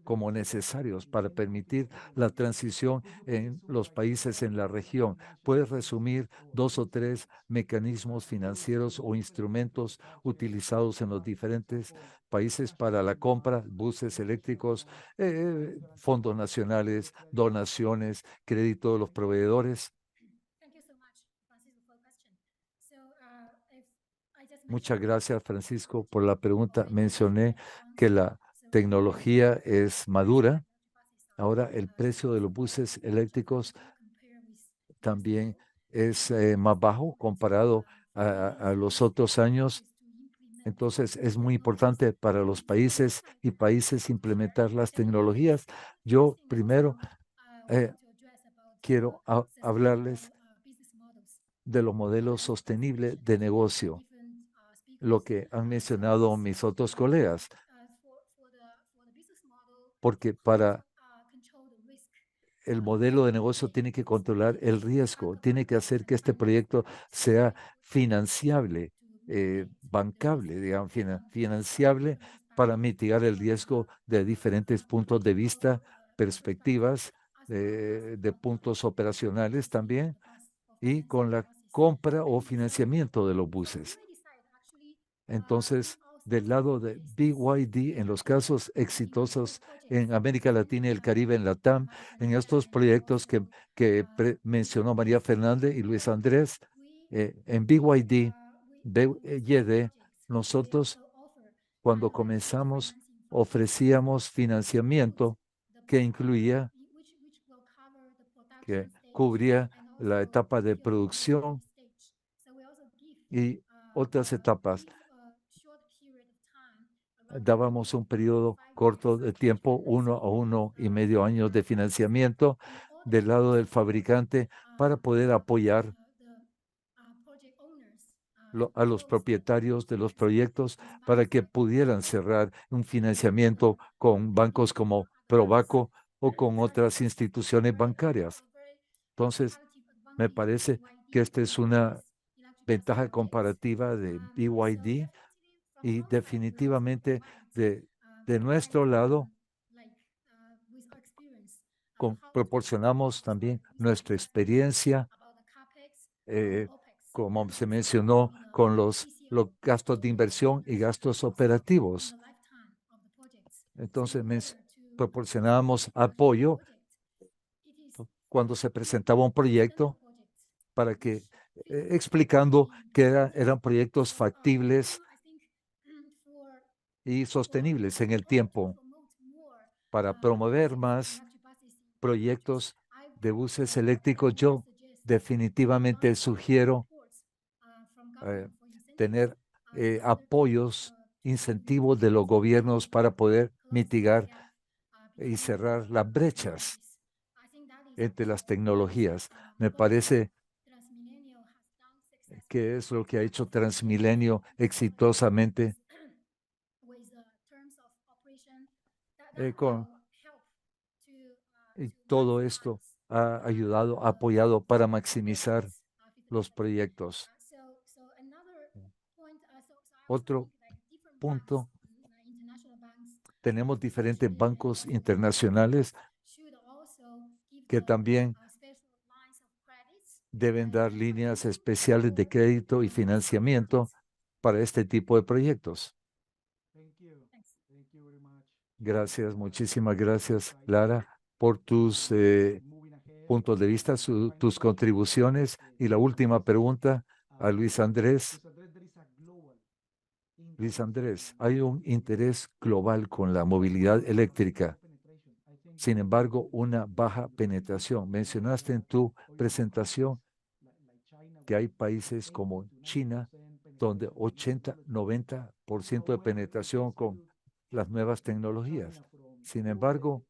como necesarios para permitir la transición en los países en la región? ¿Puedes resumir 2 o 3 mecanismos financieros o instrumentos utilizados en los diferentes países para la compra, buses eléctricos, fondos nacionales, donaciones, crédito de los proveedores? Muchas gracias, Francisco, por la pregunta. Mencioné que la tecnología es madura. Ahora el precio de los buses eléctricos también es más bajo comparado a los otros años. Entonces es muy importante para los países y países implementar las tecnologías. Yo primero quiero hablarles de los modelos sostenibles de negocio, lo que han mencionado mis otros colegas, porque para el modelo de negocio tiene que controlar el riesgo, tiene que hacer que este proyecto sea financiable, bancable, digamos, financiable para mitigar el riesgo de diferentes puntos de vista, perspectivas, de puntos operacionales también, y con la compra o financiamiento de los buses. Entonces, del lado de BYD, en los casos exitosos en América Latina y el Caribe, en LATAM, en estos proyectos que mencionó María Fernández y Luis Andrés, en BYD, nosotros cuando comenzamos ofrecíamos financiamiento que incluía, que cubría la etapa de producción y otras etapas. Dábamos un periodo corto de tiempo, 1 a 1,5 años de financiamiento del lado del fabricante para poder apoyar a los propietarios de los proyectos para que pudieran cerrar un financiamiento con bancos como Probaco o con otras instituciones bancarias. Entonces, me parece que esta es una ventaja comparativa de BYD y definitivamente de nuestro lado proporcionamos también nuestra experiencia, como se mencionó, con los gastos de inversión y gastos operativos. Entonces, proporcionamos apoyo cuando se presentaba un proyecto para que, explicando que eran proyectos factibles y sostenibles en el tiempo para promover más proyectos de buses eléctricos. Yo definitivamente sugiero tener apoyos, incentivos de los gobiernos para poder mitigar y cerrar las brechas entre las tecnologías. Me parece que es lo que ha hecho Transmilenio exitosamente y todo esto ha ayudado, apoyado para maximizar los proyectos. Otro punto, tenemos diferentes bancos internacionales que también deben dar líneas especiales de crédito y financiamiento para este tipo de proyectos. Gracias, muchísimas gracias, Lara, por tus puntos de vista, tus contribuciones. Y la última pregunta a Luis Andrés. Luis Andrés, hay un interés global con la movilidad eléctrica. Sin embargo, una baja penetración. Mencionaste en tu presentación que hay países como China, donde 80-90% de penetración con las nuevas tecnologías. Sin embargo,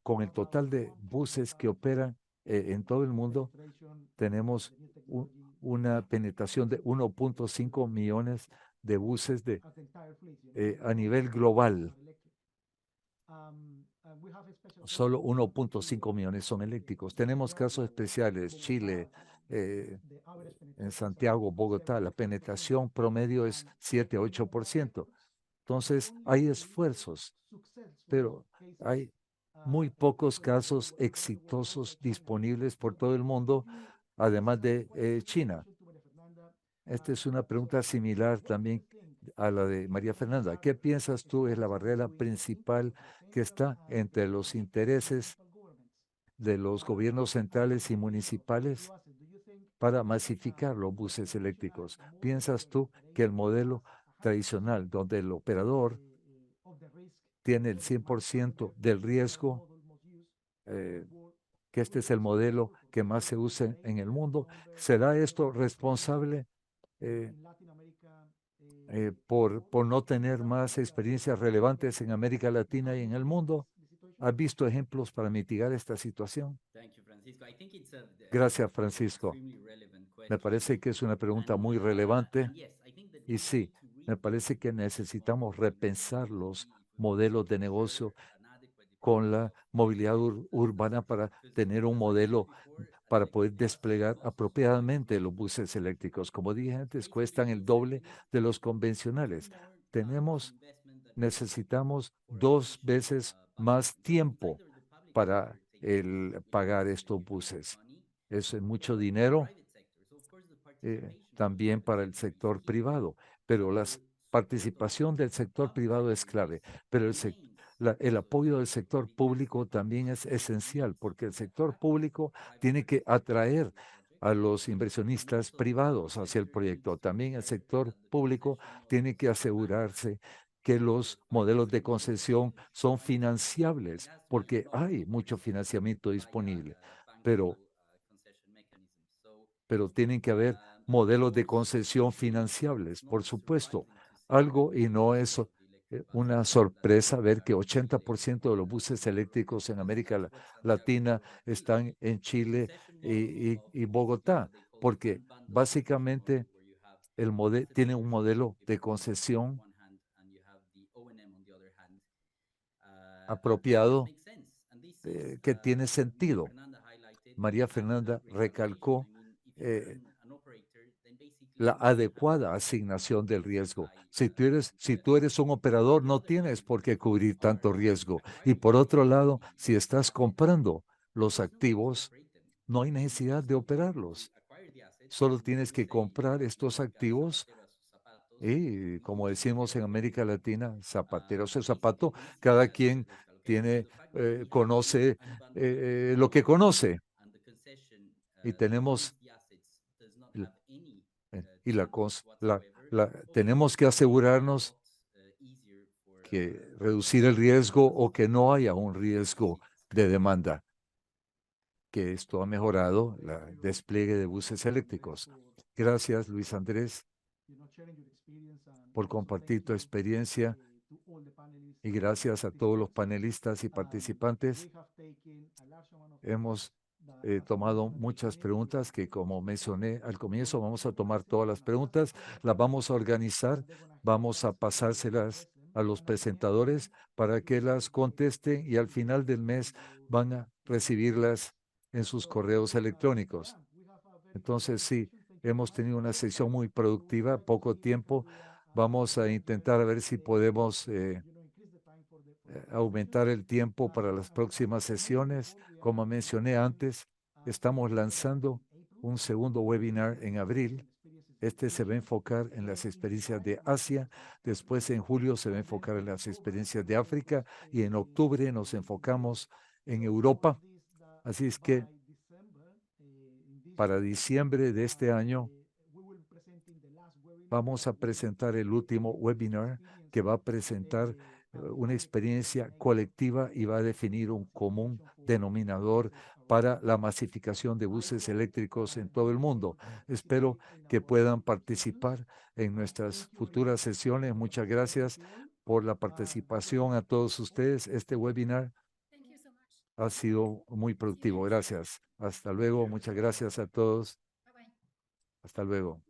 con el total de buses que operan en todo el mundo, tenemos una penetración de 1.5 millones de buses a nivel global. Solo 1.5 millones son eléctricos. Tenemos casos especiales, Chile, en Santiago, Bogotá, la penetración promedio es 7-8%. Entonces, hay esfuerzos, pero hay muy pocos casos exitosos disponibles por todo el mundo, además de China. Esta es una pregunta similar también a la de María Fernanda. ¿Qué piensas tú es la barrera principal que está entre los intereses de los gobiernos centrales y municipales para masificar los buses eléctricos? ¿Piensas tú que el modelo tradicional, donde el operador tiene el 100% del riesgo, que este es el modelo que más se usa en el mundo, será esto responsable por no tener más experiencias relevantes en América Latina y en el mundo? ¿Has visto ejemplos para mitigar esta situación? Gracias, Francisco. Me parece que es una pregunta muy relevante y sí, me parece que necesitamos repensar los modelos de negocio con la movilidad urbana para tener un modelo para poder desplegar apropiadamente los buses eléctricos. Como dije antes, cuestan el doble de los convencionales. Necesitamos 2 veces más tiempo para el pagar estos buses. Es mucho dinero también para el sector privado, pero la participación del sector privado es clave, pero el apoyo del sector público también es esencial, porque el sector público tiene que atraer a los inversionistas privados hacia el proyecto. También el sector público tiene que asegurarse que los modelos de concesión son financiables, porque hay mucho financiamiento disponible, pero tienen que haber modelos de concesión financiables, por supuesto. Algo, y no es una sorpresa ver que 80% de los buses eléctricos en América Latina están en Chile y Bogotá, porque básicamente tiene un modelo de concesión apropiado que tiene sentido. María Fernanda recalcó la adecuada asignación del riesgo. Si tú eres un operador, no tienes por qué cubrir tanto riesgo. Y por otro lado, si estás comprando los activos, no hay necesidad de operarlos. Solo tienes que comprar estos activos y, como decimos en América Latina, zapatero a su zapato, cada quien conoce lo que conoce. Y tenemos y tenemos que asegurarnos que reducir el riesgo o que no haya un riesgo de demanda, que esto ha mejorado el despliegue de buses eléctricos. Gracias, Luis Andrés, por compartir tu experiencia y gracias a todos los panelistas y participantes. Hemos tomado muchas preguntas que, como mencioné al comienzo, vamos a tomar todas las preguntas, las vamos a organizar, vamos a pasárselas a los presentadores para que las contesten y al final del mes van a recibirlas en sus correos electrónicos. Entonces, sí, hemos tenido una sesión muy productiva, poco tiempo. Vamos a intentar a ver si podemos aumentar el tiempo para las próximas sesiones. Como mencioné antes, estamos lanzando un segundo webinar en abril. Este se va a enfocar en las experiencias de Asia, después en julio se va a enfocar en las experiencias de África y en octubre nos enfocamos en Europa. Así es que para diciembre de este año vamos a presentar el último webinar que va a presentar una experiencia colectiva y va a definir un común denominador para la masificación de buses eléctricos en todo el mundo. Espero que puedan participar en nuestras futuras sesiones. Muchas gracias por la participación a todos ustedes. Este webinar ha sido muy productivo. Gracias. Hasta luego. Muchas gracias a todos. Hasta luego.